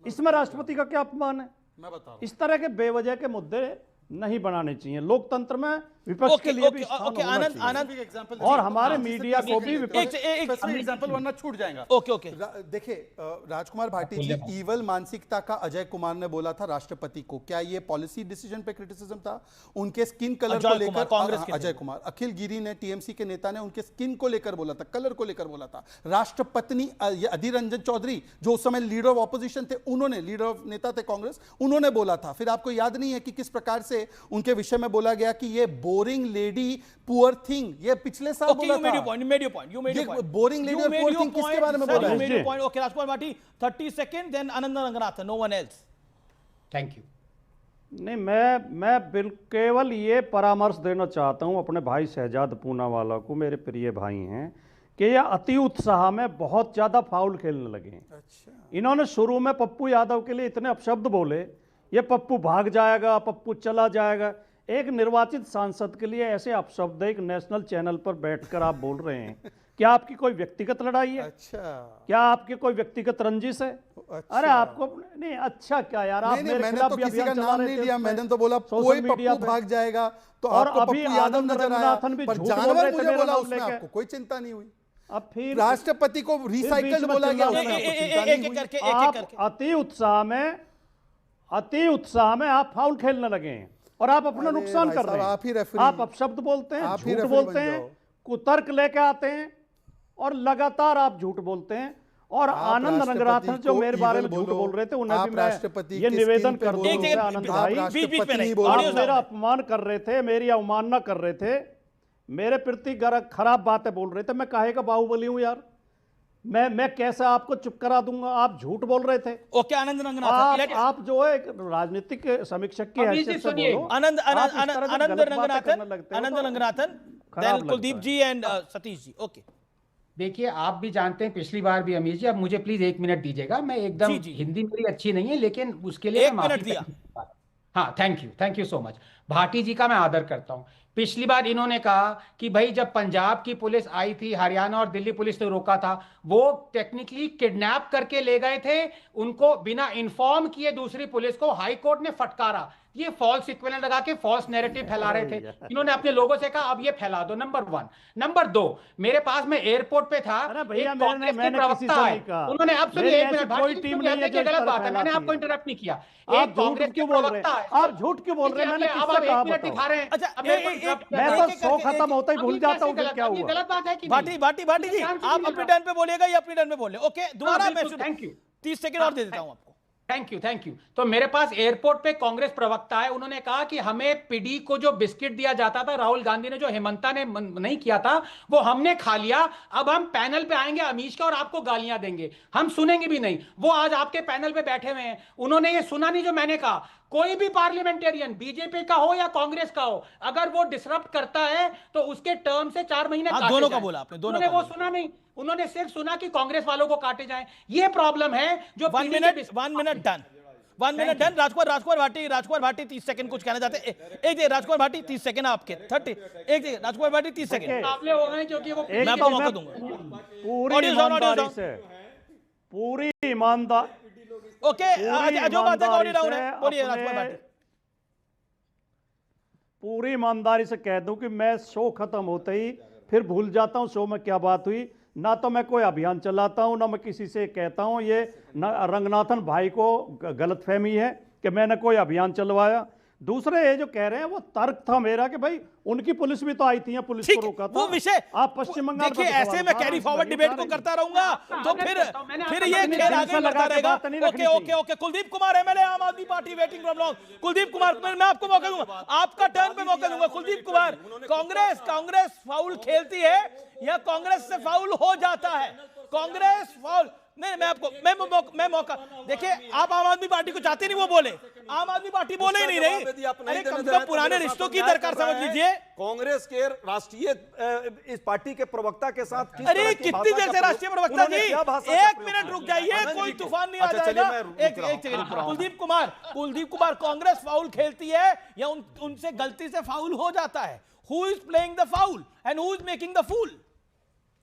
इसमें राष्ट्रपति का क्या अपमान है? मैं बता रहा हूं। इस तरह के बेवजह के मुद्दे नहीं बनाने चाहिए। लोकतंत्र में विपक्ष के लिए भी स्थान होना चाहिए। और हमारे मीडिया को भी एग्जांपल वरना छूट जाएगा। ओके देखिए राजकुमार भाटी जी, ईवल मानसिकता का अजय कुमार ने बोला था राष्ट्रपति को, क्या ये पॉलिसी डिसीजन पे क्रिटिसिज्म था? उनके स्किन कलर को लेकर कांग्रेस के अजय कुमार, अखिल गिरी ने, टीएमसी के नेता ने उनके स्किन को लेकर बोला था, कलर को लेकर बोला था। राष्ट्रपति अधीर रंजन चौधरी जो उस समय लीडर ऑफ ऑपोजिशन थे, उन्होंने, लीडर ऑफ नेता थे कांग्रेस, उन्होंने बोला था। फिर आपको याद नहीं है कि किस प्रकार से उनके विषय में बोला गया कि ये बोरिंग लेडी पुअर थिंग, ये पिछले साल बोला था। बोरिंग लेडी और पुअर थिंग किसके बारे में बोला है? Okay Rajkumar Bhati, 30 second, then Anand Ranganathan, no one else. Thank you. नहीं, मैं केवल ये परामर्श देना चाहता हूं अपने भाई शहजाद पूनावाला को, मेरे प्रिय भाई हैं, कि ये अति उत्साह में बहुत ज्यादा फाउल खेलने लगे हैं। अच्छा। इन्होंने शुरू में पप्पू यादव के लिए इतने अपशब्द बोले, ये पप्पू भाग जाएगा, पप्पू चला जाएगा। एक निर्वाचित सांसद के लिए ऐसे अपशब्द एक नेशनल चैनल पर बैठकर आप बोल रहे हैं, क्या आपकी कोई व्यक्तिगत लड़ाई है? अच्छा। क्या आपकी कोई व्यक्तिगत रंजिश है? अच्छा। अरे आपको नहीं, अच्छा क्या यार, आप मेरे मैंने खिलाफ तो भी किसी का अभियान चला नाम रहे नहीं थे लिया, उसमें, मैंने तो बोला सोशल कोई मीडिया पप्पू पे। भाग जाएगा तो और आपको अभी पप्पू यादव आनंद नजर आया, रंगनाथन भी पर झूठ बोल जानवर रहे थे मुझे मेरा बोला नाम उसमें, लेके। आपको कोई चिंता नहीं हुई। अब फिर राष्ट्रपति को रिसाइकल बोला गया, उसमें आपको चिंता नहीं हुई। आप अति उत्साह में आप फाउल खेलने लगे हैं और आप अपना नुकसान कर रहे हैं। आप ही रेफरी, आप अपशब्द बोलते हैं, आप ही झूठ रेफरी बोलते बन हैं, जाओ। कुतर्क लेके आते हैं और लगातार आप झूठ बोलते हैं। और आनंद रंगनाथन जो मेरे बारे में झूठ बोल रहे थे, उन्हें भी मैं ये निवेदन कर दूं आनंद भाई, आप मेरा अपमान कर रहे थे, मेरी अवमानना कर रहे थे, मेरे प्रति खराब बातें बोल रहे थे। मैं काहे का बाहुबली हूं यार? मैं कैसे आपको चुप करा दूंगा? आप झूठ बोल रहे थे। ओके आनंद रंगनाथन, आप जो है एक राजनीतिक समीक्षक की हैसियत से बोलो। Anand Ranganathan, then Kuldeep ji and Satish ji. Okay, देखिए आप भी जानते हैं, पिछली बार भी अमीर जी, अब मुझे प्लीज 1 मिनट दीजिएगा। मैं एकदम हिंदी मेरी अच्छी नहीं है, लेकिन उसके लिए 1 मिनट दिया। हाँ, thank you so much. Bhati ji का मैं आदर करता हूं। पिछली बार इन्होंने कहा कि भाई जब पंजाब की पुलिस आई थी, हरियाणा और दिल्ली पुलिस ने रोका था, वो टेक्निकली किडनैप करके ले गए थे, उनको बिना इन्फॉर्म किए दूसरी पुलिस को हाई कोर्ट ने फटकारा। ये फॉल्स इक्विवेलेंट लगा के फॉल्स नैरेटिव फैला रहे थे। इन्होंने अपने लोगों से कहा अब ये फैला दो, नंबर 1। नंबर 2, मेरे पास में एयरपोर्ट पे था, भैया मैंने प्रवक्ता है, उन्होंने आप सुनिए 1 मिनट, कोई टीम नहीं है, गलत बात है, मैंने आपको इंटरप्ट नहीं किया। आप कांग्रेस क्यों बोल रहे हैं? आप झूठ क्यों बोल रहे हैं? मैंने किससे कहा? दिखा रहे हैं। अच्छा, मैं तो 100 खत्म होता ही भूल जाता हूँ क्या हुआ। गलत बात है कि भाटी जी, आप अपने टर्न पे बोलिएगा या अपनी टर्न पे बोले? ओके, दोबारा मैं 30 सेकंड और दे देता हूं आपको। Thank you. तो मेरे पास एयरपोर्ट पे कांग्रेस प्रवक्ता है, उन्होंने कहा कि हमें पीडी को जो बिस्किट दिया जाता था राहुल गांधी ने, जो हेमंता ने नहीं किया था, वो हमने खा लिया। अब हम पैनल पे आएंगे अमीश का और आपको गालियां देंगे, हम सुनेंगे भी नहीं। वो आज आपके पैनल पे बैठे हुए हैं, उन्होंने ये सुना नहीं जो मैंने कहा। कोई भी पार्लियामेंटेरियन बीजेपी का हो या कांग्रेस का हो, अगर वो डिसरप्ट करता है तो उसके टर्म से 4 महीने काटे दोनों का जाएं। बोला आपने, दोनों उन्होंने का वो सुना नहीं, उन्होंने सिर्फ सुना कि कांग्रेस वालों को काटे जाएं। ये प्रॉब्लम है जो 1 मिनट डन, 1 मिनट डन। राजकुमार भाटी 30 सेकंड कुछ कहना चाहते हैं। एक राजकुमार भाटी 30 सेकंड आपके 30, एक राजकुमार भाटी 30 सेकंड मुकाबले हो रहे हैं क्योंकि वो मैं आपको मौका दूंगा। पूरी ईमानदार ओके, जो बात है ऑडियो डाउन है, बोलिए राजकुमार भाटी। पूरी ईमानदारी से कह दूं कि मैं शो खत्म होते ही फिर भूल जाता हूं शो में क्या बात हुई। ना तो मैं कोई अभियान चलाता हूं, ना मैं किसी से कहता हूं। ये रंगनाथन भाई को गलतफहमी है कि मैंने कोई अभियान चलवाया। दूसरे ये जो कह रहे हैं वो तर्क था मेरा कि भाई उनकी पुलिस भी तो आई थी, पुलिस को रोका था। वो विषय आप पश्चिम बंगाल देखिए, ऐसे मैं कैरी फॉरवर्ड डिबेट को करता रहूंगा तो फिर ये खेल आगे बढ़ता रहेगा। ओके, कुलदीप कुमार एमएलए आम आदमी party waiting from long. Kuldeep Kumar, मैं आपको मौका दूंगा, आपका टर्न पे मौका दूंगा। कुलदीप कुमार, कांग्रेस फाउल खेलती है या कांग्रेस से फाउल हो जाता है? कांग्रेस फाउल नहीं, मैं मौका देखिए, आप आम आदमी पार्टी को चाहते नहीं, वो बोले आम आदमी पार्टी बोले ही नहीं रही। अरे कम से कम पुराने रिश्तों की दरकार समझ लीजिए। कांग्रेस के राष्ट्रीय इस पार्टी के प्रवक्ता के साथ अरे कितनी देर से राष्ट्रीय प्रवक्ता जी, 1 मिनट रुक जाइए, कोई तूफान नहीं आ जाएगा। एक कुलदीप कुमार, कांग्रेस फाउल खेलती है या उनसे गलती से फाउल हो जाता है? Who is playing the foul and who is making the fool?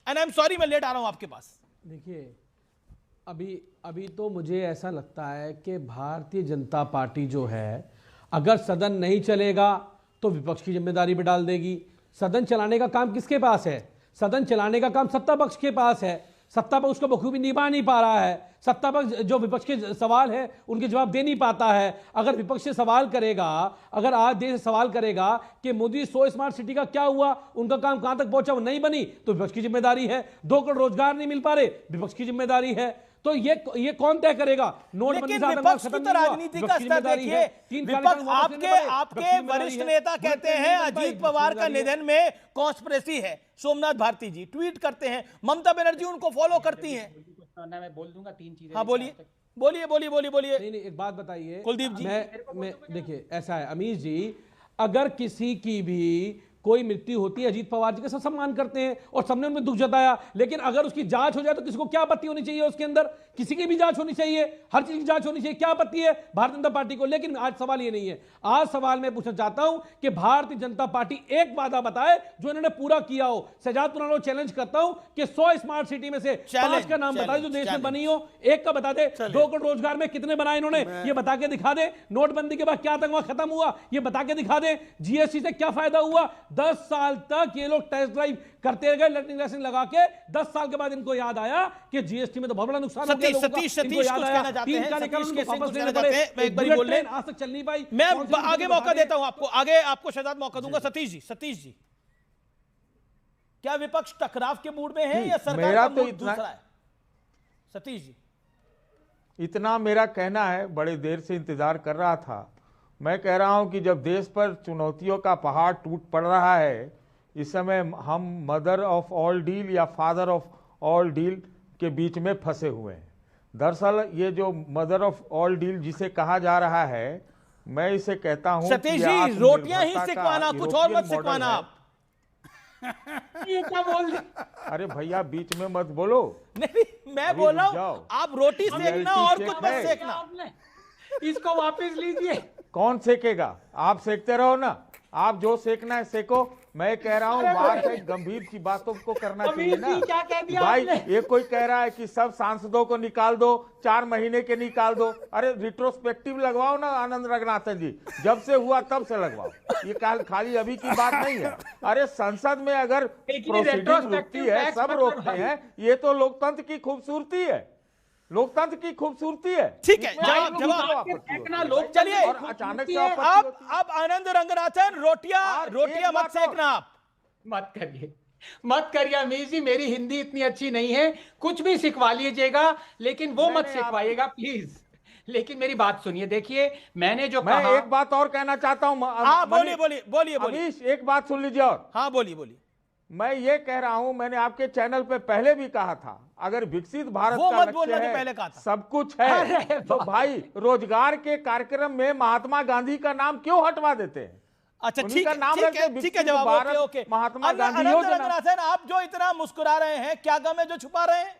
And I am sorry, मैं लेट आ रहा हूं आपके पास। देखिए, अभी तो मुझे ऐसा लगता है कि भारतीय जनता पार्टी जो है, अगर सदन नहीं चलेगा तो विपक्ष की जिम्मेदारी भी डाल देगी। सदन चलाने का काम किसके पास है? सदन चलाने का काम सत्ता पक्ष के पास है। सत्ता पक्ष उसको बखूबी निभा नहीं पा रहा है। सत्ता पक्ष जो विपक्ष के सवाल है उनके जवाब दे नहीं पाता है। अगर विपक्ष से सवाल करेगा, अगर आज देश से सवाल करेगा कि मोदी 100 स्मार्ट सिटी का क्या हुआ, उनका काम कहां तक पहुंचा, वो नहीं बनी, तो विपक्ष की जिम्मेदारी है। 2 करोड़ रोजगार नहीं मिल पा रहे, विपक्ष की जिम्मेदारी है। तो ये कौन तय करेगा? नोटबंदी से विपक्ष की तो राजनीति का स्तर देखिए। विपक्ष आपके वरिष्ठ नेता कहते हैं अजीत पवार का निधन में कॉन्स्पिरेसी है। सोमनाथ भारती जी ट्वीट करते हैं, ममता बनर्जी उनको फॉलो करती हैं। मैं बोल दूंगा 3 चीजें। हाँ बोलिए। नहीं, एक बात बताइए कुलदीप जी। मैं देखिए, ऐसा है अमीश जी, अगर किसी की भी कोई मृत्यु होती है, अजीत पवार जी का सब सम्मान करते हैं और सबने उनमें दुख जताया, लेकिन अगर उसकी जांच हो जाए तो किसी को क्या आपत्ति होनी चाहिए? उसके अंदर किसी की भी जांच होनी चाहिए, हर चीज की जांच होनी चाहिए। क्या आपत्ति है भारतीय जनता पार्टी को? लेकिन आज सवाल ये नहीं है। आज सवाल मैं पूछना चाहता हूं कि भारतीय जनता पार्टी एक वादा बताए जो इन्होंने पूरा किया हो। शहजाद पुराना चैलेंज करता हूं कि 100 स्मार्ट सिटी में से 5 का नाम बता दे जो देश में बनी हो। एक का बता दे। 2 करोड़ रोजगार में कितने बनाए इन्होंने, ये बता के दिखा दे। नोटबंदी के बाद क्या आतंकवाद खत्म हुआ, ये बता के दिखा दे। जीएसटी से क्या फायदा हुआ? 10 साल तक ये लोग टेस्ट ड्राइव करते गए, लर्निंग लेसन लगा के। 10 साल के बाद इनको याद आया कि जीएसटी में तो बहुत बड़ा नुकसान हो गया। सतीश कुछ कहना चाहते हैं, मैं एक बार बोल लें, आज तक चल नहीं पाई। मैं आगे मौका देता हूं आपको, आगे आपको शहजाद मौका दूंगा। सतीश जी, क्या विपक्ष टकराव के मूड में है या सरकार का मूड दूसरा है? सतीश जी, इतना मेरा कहना है, बड़े देर से इंतजार कर रहा था। मैं कह रहा हूं कि जब देश पर चुनौतियों का पहाड़ टूट पड़ रहा है, इस समय हम मदर ऑफ ऑल डील या फादर ऑफ ऑल डील के बीच में फंसे हुए हैं। दरअसल ये जो मदर ऑफ ऑल डील जिसे कहा जा रहा है, मैं इसे कहता हूं सतीश जी, रोटियां ही सिकवाना, कुछ और मत सिकवाना आप। ये क्या बोल रहे? अरे भैया बीच में मत बोलो। नहीं, मैं बोल रहा हूं आप रोटी सेकना और कुछ मत सेकना। इसको वापस लीजिए। कौन सेकेगा? आप सेकते रहो ना, आप जो सेकना है सेको। मैं कह रहा हूँ बात है गंभीर की बातों को करना चाहिए ना। क्या कह दिया भाई ये कोई कह रहा है कि सब सांसदों को निकाल दो, 4 महीने के निकाल दो। अरे रिट्रोस्पेक्टिव लगवाओ ना आनंद रंगनाथन जी, जब से हुआ तब से लगवाओ। ये खाली अभी की बात नहीं है। अरे संसद में अगर प्रोसीडिंग रुकती है, सब रोकते हैं, ये तो लोकतंत्र की खूबसूरती है। लोकतंत्र की खूबसूरती है। ठीक है, जवाब चलिए। अचानक से अब आनंद रंगनाथन, रोटियां मत सेकना आप। मत करिए अमीश जी, मेरी हिंदी इतनी अच्छी नहीं है, कुछ भी सिखवा लीजिएगा, लेकिन वो मत सिखवाइएगा प्लीज। लेकिन मेरी बात सुनिए, देखिए मैंने जो कहा, मैं एक बात और कहना चाहता हूँ। बोलिए। अमीश एक बात सुन लीजिए और। हाँ बोलिए। मैं ये कह रहा हूं, मैंने आपके चैनल पे पहले भी कहा था, अगर विकसित भारत वो का मत लक्ष्य बोलना जो है, पहले कहा था। सब कुछ है, तो भाई रोजगार के कार्यक्रम में महात्मा गांधी का नाम क्यों हटवा देते हैं? अच्छा उन्हीं ठीक का है, नाम ठीक रखते है, ठीक है विकसित जवाब। Bharat, okay okay. महात्मा अनंत गांधी योजना। रंगनाथन, आप जो इतना मुस्कुरा रहे हैं, क्या गम है जो छुपा रहे हैं?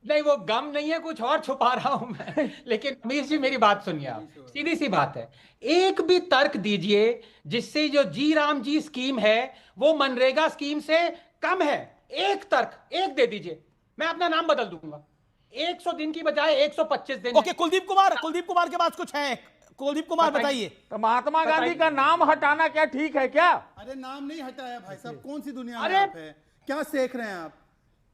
नहीं, वो गम नहीं है, कुछ और छुपा रहा हूं मैं। लेकिन अमीर जी मेरी बात सुनिए, आप सीधी सी बात है, एक भी तर्क दीजिए जिससे जो जी राम जी स्कीम है वो मनरेगा स्कीम से कम है। एक तर्क, एक दे दीजिए, मैं अपना नाम बदल दूंगा। 100 दिन की बजाय 125 दिन। ओके, कुलदीप कुमार के पास कुछ है। कुलदीप कुमार बताइए। तो महात्मा गांधी का नाम हटाना क्या ठीक है क्या? अरे नाम नहीं हटाया भाई साहब, कौन सी दुनिया में अरे आप है? क्या सेख रहे हैं आप?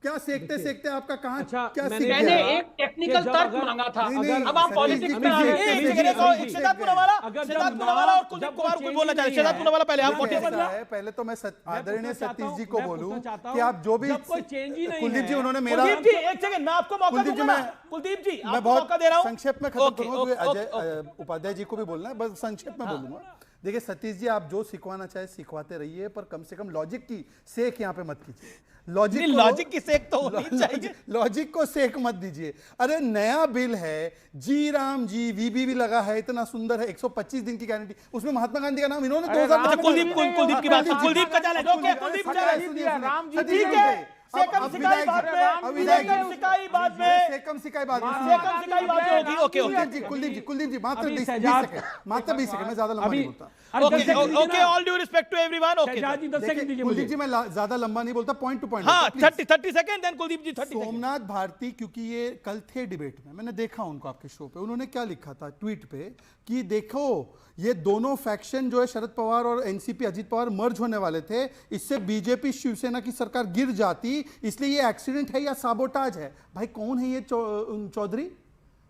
क्या सेखते सेखते आपका कहाँ अच्छा, क्या सीख मैंने गया? एक टेक्निकल तर्क मांगा था, अब आप पॉलिटिक्स में आ नहीं, गए। नहीं, सिद्धार्थ पूनावाला और कुलदीप कुमार कुछ बोलना चाह रहे हैं। सिद्धार्थ पूनावाला पहले आप ऐसा है, पहले तो मैं आदरणीय सतीश जी को बोलूं कि आप जो भी कुलदीप जी उन्होंने मेरा कुलदीप जी एक सेकंड, मैं आपको मौका दूंगा। कुलदीप जी मैं बहुत मौका दे रहा हूं, संक्षेप में खत्म करूंगा। अजय उपाध्याय जी को भी बोलना है, बस संक्षेप में बोलूंगा। देखिए सतीश जी, आप जो सिखवाना चाहे सिखवाते रहिए, पर कम से कम लॉजिक की सेक यहाँ पे मत कीजिए। लॉजिक की सेक तो होनी चाहिए। लॉजिक को सेक मत दीजिए। अरे नया बिल है, जी राम जी वीबीवी लगा है, इतना सुंदर है, 125 दिन की गारंटी, उसमें महात्मा गांधी का नाम इन्होंने 2000 कुलदीप की बात, कुलदीप का चैलेंज। ओके कुलदीप चैलेंज, ठीक है। सेकम सिकाई बात में ओके कुलदीप जी मात्र 20 सेकंड, मैं ज्यादा लंबा नहीं बोलता। Okay, all due respect to everyone. Okay Kuldeep ji, मैं ज्यादा लंबा नहीं बोलता, पॉइंट टू पॉइंट। हाँ, 30 सेकंड, देन कुलदीप जी 30 सेकंड। सोमनाथ भारती, क्योंकि ये कल थे डिबेट में, मैंने देखा उनको आपके शो पे, उन्होंने क्या लिखा था ट्वीट पे कि देखो ये दोनों फैक्शन जो है, शरद पवार और एनसीपी अजीत पवार मर्ज होने वाले थे, इससे बीजेपी शिवसेना की सरकार गिर जाती, इसलिए ये एक्सीडेंट है या साबोटाज है। भाई कौन है ये चौधरी?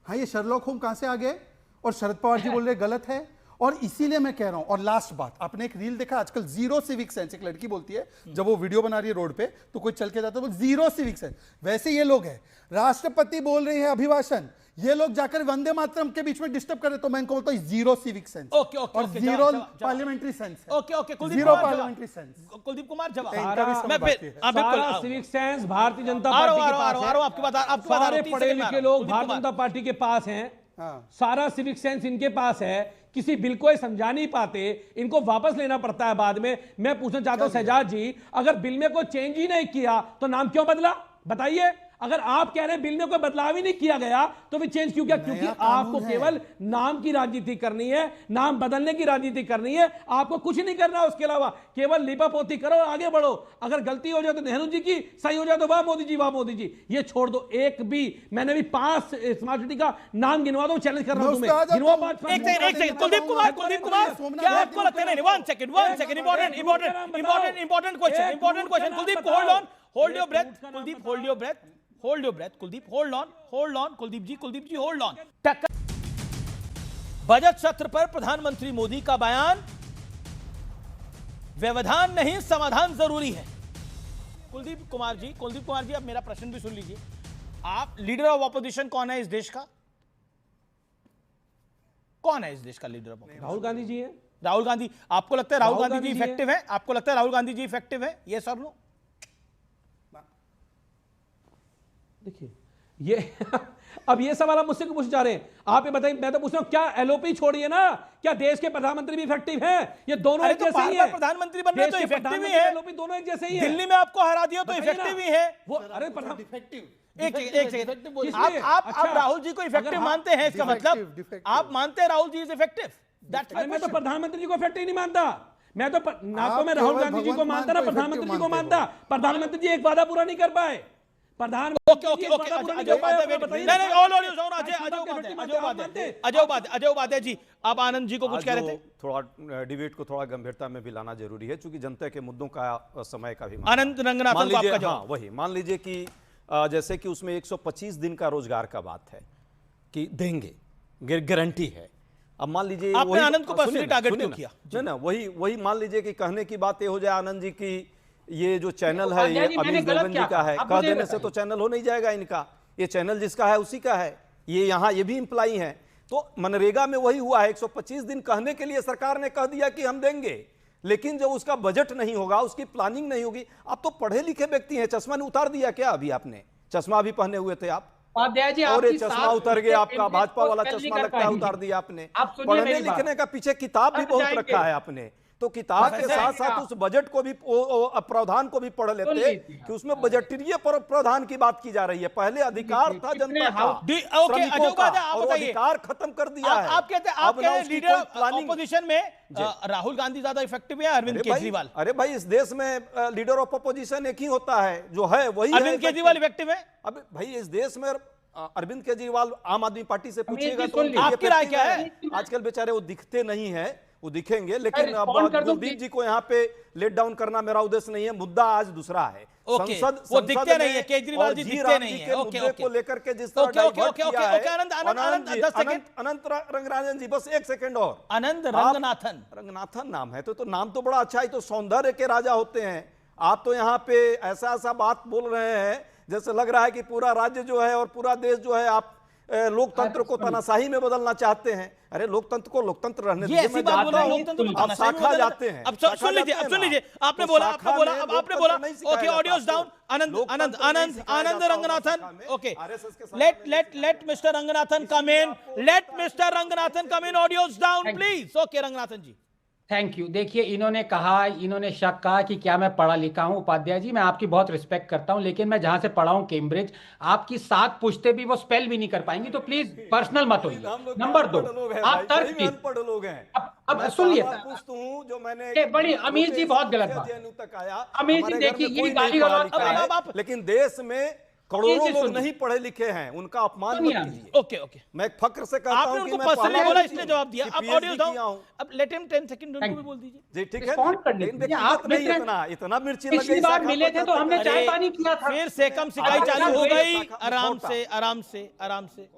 हाँ, ये शर्लॉक होम कहां से आ गए? और शरद पवार जी बोल रहे गलत है। और इसीलिए मैं कह रहा हूं, और लास्ट बात, आपने एक रील देखा आजकल, जीरो सिविक सेंस, एक लड़की बोलती है जब वो वीडियो बना रही है रोड पे, तो कोई चल के जाता है, जीरो सिविक सेंस। वैसे ये लोग हैं, राष्ट्रपति बोल रहे हैं अभिभाषण, ये लोग जाकर वंदे मातरम के बीच में डिस्टर्ब कर रहे, तो मैं इनको बोलता हूं जीरो सिविक सेंस। ओके और zero parliamentary sense. Okay zero parliamentary sense. Kuldeep Kumar जवाब। सारा civic sense Bharatiya Janata party के पास है। आपकी बात सारे पढ़े लिखे लोग भारतीय जनता पार्टी के पास हैं। सारा सिविक सेंस इनके पास है, किसी बिल को समझा नहीं पाते, इनको वापस लेना पड़ता है बाद में। मैं पूछना चाहता हूं शहजाद जी, अगर बिल में कोई चेंज ही नहीं किया तो नाम क्यों बदला? बताइए। अगर आप कह रहे हैं बिल में कोई बदलाव ही नहीं किया गया तो भी चेंज क्यों किया? क्योंकि आपको केवल नाम की राजनीति करनी है, नाम बदलने की राजनीति करनी है, आपको कुछ नहीं करना उसके अलावा, केवल लिपापोती करो और आगे बढ़ो। अगर गलती हो जाए तो नेहरू जी की, सही हो जाए तो वाह मोदी जी, वाह मोदी जी। ये छोड़ दो। एक भी, मैंने भी 5 स्मार्ट सिटी का नाम गिनवा दो, चैलेंज कर रहा हूं तुम्हें, गिनवा 5। एक सेकंड कुलदीप कुमार, क्या आपको लगता है? One second, important question. Kuldeep hold your breath, Kuldeep hold your breath, Kuldeep hold on, Kuldeep ji hold on. Budget सत्र पर प्रधानमंत्री मोदी का बयान, व्यवधान नहीं समाधान जरूरी है। कुलदीप कुमार जी अब मेरा प्रश्न भी सुन लीजिए। आप लीडर ऑफ ऑपोजिशन कौन है इस देश का? कौन है इस देश का leader of opposition? Rahul Gandhi ji है। राहुल गांधी, आपको लगता है राहुल गांधी जी इफेक्टिव है? आपको लगता है राहुल गांधी जी इफेक्टिव है? यस और नो? देखिए ये अब ये सवाल आप मुझसे क्यों पूछ जा रहे हैं? आप ये बताइए, मैं तो पूछ रहा हूं, क्या एलओपी छोड़िए ना, क्या देश के प्रधानमंत्री भी इफेक्टिव हैं? ये दोनों एक जैसे ही हैं। प्रधानमंत्री बनना तो इफेक्टिव ही है, एलओपी दोनों एक जैसे ही हैं। दिल्ली में आपको हरा दिया तो इफेक्टिव ही है वो। अरे एक सेकंड, आप राहुल जी को इफेक्टिव मानते हैं, इसका मतलब आप मानते हैं राहुल जी इज इफेक्टिव? मैं तो प्रधानमंत्री जी को इफेक्टिव नहीं मानता। मैं तो ना तो मैं राहुल गांधी जी को मानता, ना प्रधानमंत्री जी को मानता। प्रधानमंत्री जी एक वादा पूरा नहीं कर पाए। अजय उपाध्याय जी, आप आनंद जी को कुछ कह रहे थे? थोड़ा डिबेट को थोड़ा गंभीरता में भी लाना जरूरी है, क्योंकि जनता के मुद्दों का समय का भी आनंद रंगनाथन को आपका जवाब। वही मान लीजिए कि जैसे कि उसमें 125 दिन का रोजगार का बात है कि देंगे, गारंटी है। अब मान लीजिए आपने आनंद को पर्सनली टारगेट क्यों किया? ना वही मान लीजिए कि कहने की बात ये हो जाए आनंद जी की ये जो चैनल है ये अमीश देवगन जी का है, कह देने से तो चैनल हो नहीं जाएगा इनका। ये चैनल जिसका है उसी का है, ये यहाँ ये भी इंप्लाई है। तो मनरेगा में वही हुआ है, 125 दिन कहने के लिए सरकार ने कह दिया कि हम देंगे, लेकिन जब उसका बजट नहीं होगा, उसकी प्लानिंग नहीं होगी। आप तो पढ़े लिखे व्यक्ति हैं, चश्मा ने उतार दिया क्या? अभी आपने चश्मा भी पहने हुए थे आप, उपाध्याय जी और ये आपकी चश्मा सात उतर गया आपका, केंद्रीय भाजपा वाला पोस्ट चश्मा नहीं लगता कर है पाएंगे। उतार दिया आपने। आप सुनिए पढ़ने मेरी बात। लिखने का पीछे किताब भी थक बहुत जाएंगे। रखा है आपने, तो किताब के साथ साथ उस बजट को भी, प्रावधान को भी पढ़ लेते कि उसमें बजटीय प्रावधान की बात की जा रही है। पहले अधिकार था जनता का, श्रमिकों का, और वो अधिकार खत्म कर दिया है। आप कहते हैं लीडर ऑपोजिशन में राहुल गांधी ज्यादा इफेक्टिव है अरविंद केजरीवाल? अरे भाई, इस देश में लीडर ऑफ अपोजिशन एक ही होता है, जो है वही अरविंद केजरीवाल इफेक्टिव है। अब भाई इस देश में अरविंद केजरीवाल आम आदमी पार्टी से पूछिएगा तो आपकी राय क्या है? आजकल बेचारे वो दिखते नहीं है, वो दिखेंगे, लेकिन अब कुलदीप जी को यहाँ पे लेट डाउन करना मेरा उद्देश्य नहीं है। मुद्दा आज दूसरा है। संसद वो दिखते नहीं है, केजरीवाल जी दिखते नहीं है। मुद्दे को लेकर के जिस तरह डाइवर्ट किया है अनंत रंगनाथन जी, बस एक सेकंड और, अनंत रंगनाथन नाम है तो नाम तो बड़ा अच्छा है, तो सौंदर्य के राजा होते हैं। आप तो यहाँ पे ऐसा ऐसा बात बोल रहे हैं जैसे लग रहा है कि पूरा राज्य जो है और पूरा देश जो है आप लोकतंत्र को तानाशाही में बदलना चाहते हैं। अरे लोकतंत्र को लोकतंत्र रहने दीजिए। मैं जानता हूं आप शाखा जाते हैं। अब सुन लीजिए, आपने बोला, आपने बोला, okay, audios down. Anand Ranganathan, okay, let mister Ranganathan come in, mister Ranganathan come in, audios down please. Okay Ranganathan ji, thank you. देखिए, इन्होंने शक कहा कि क्या मैं पढ़ा लिखा हूं। उपाध्याय जी, मैं आपकी बहुत रिस्पेक्ट करता हूं, लेकिन मैं जहां से पढ़ा हूं कैम्ब्रिज, आपकी 7 पुश्ते भी वो स्पेल भी नहीं कर पाएंगी, तो प्लीज पर्सनल मत होइए। नंबर 2, आप तर्क अनपढ़ लोग हैं। अब सुन लिया जो मैंने बड़ी अमीर जी, बहुत गलत बात। अमीर जी देखिए, ये गाली गलौज, लेकिन देश में करोड़ों लोग नहीं पढ़े लिखे हैं, उनका अपमान मत कीजिए। ओके ओके, मैं फख्र से कहता हूं कि मैं पर्सनली बोला, इसने जवाब दिया। अब ऑडियो डाउन, अब लेट हिम 10 सेकंड उनको भी बोल दीजिए जी। ठीक है, आप इतना मिर्ची लग गई। पिछली बार मिले थे तो हमने चाय पानी किया था, फिर से कम सिकाई चालू हो गई। आराम से।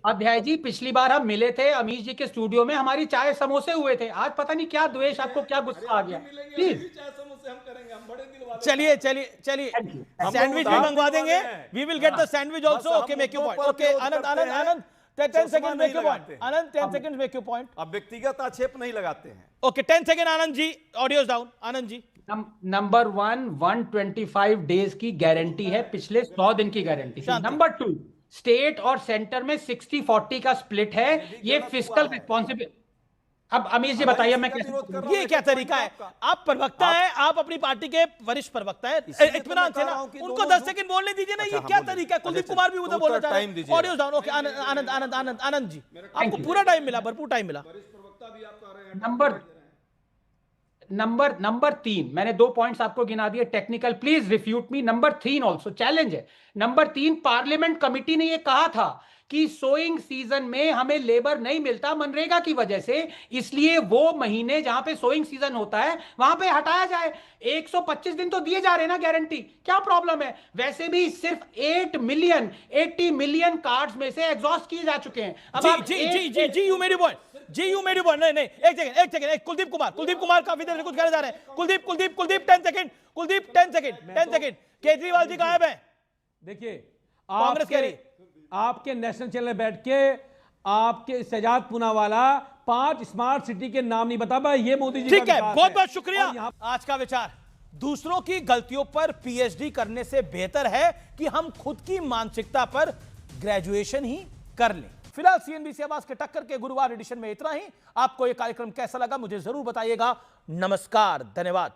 अध्याय जी, पिछली बार हम मिले थे अमीश जी के स्टूडियो में, हमारी चाय समोसे हुए थे। आज पता नहीं क्या द्वेष, आपको क्या गुस्सा आ गया। प्लीज चलिए, सैंडविच भी मंगवा देंगे। We will get the sandwich also. Okay, make your point. Okay Anand 10 second make your point. Anand 10 second make your point. अब व्यक्तिगत आक्षेप नहीं लगाते हैं। Okay 10 second Anand ji, audios down. Anand ji, number 1, 125 days की गारंटी है, पिछले 100 दिन की गारंटी। नंबर 2, स्टेट और सेंटर में 60-40 का स्प्लिट है। ये फिस्कल रिस्पॉन्सिबिलिटी। अब अमीश जी बताइए, मैं कैसे, ये क्या तरीका है? आप प्रवक्ता हैं, आप अपनी पार्टी के वरिष्ठ प्रवक्ता हैं, इत्मीनान से ना उनको 10 सेकंड बोलने दीजिए ना। ये क्या तरीका है? कुलदीप कुमार भी उधर बोलना चाह रहे हैं। Audio down. Okay Anand ji, आपको पूरा टाइम मिला, भरपूर टाइम मिला। नंबर 3, मैंने 2 पॉइंट्स आपको गिना दिए technical, please refute me. Number 3 also challenge है। नंबर 3, पार्लियामेंट कमिटी ने यह कहा था कि सोइंग सीजन में हमें लेबर नहीं मिलता मनरेगा की वजह से, इसलिए वो महीने जहां पे सोइंग सीजन होता है वहां पे हटाया जाए। 125 दिन तो दिए जा रहे हैं ना गारंटी, क्या प्रॉब्लम है? वैसे भी सिर्फ 80 मिलियन कार्ड्स में से एग्जॉस्ट किए जा चुके हैं। अब जी यू मेड पॉइंट। नहीं, एक सेकंड, कुलदीप कुमार काफी देर से कुछ कहने जा रहे हैं। कुलदीप 10 सेकंड। केजरीवाल जी गायब है। देखिए, कांग्रेस कह रही, आपके नेशनल चैनल में बैठ के आपके शहजाद पूनावाला 5 स्मार्ट सिटी के नाम नहीं बता पाए। ये मोदी जी ठीक है, बहुत बहुत शुक्रिया। आज का विचार, दूसरों की गलतियों पर पीएचडी करने से बेहतर है कि हम खुद की मानसिकता पर ग्रेजुएशन ही कर लें। फिलहाल सीएनबीसी आवाज के टक्कर के गुरुवार एडिशन में इतना ही। आपको यह कार्यक्रम कैसा लगा मुझे जरूर बताइएगा। नमस्कार, धन्यवाद।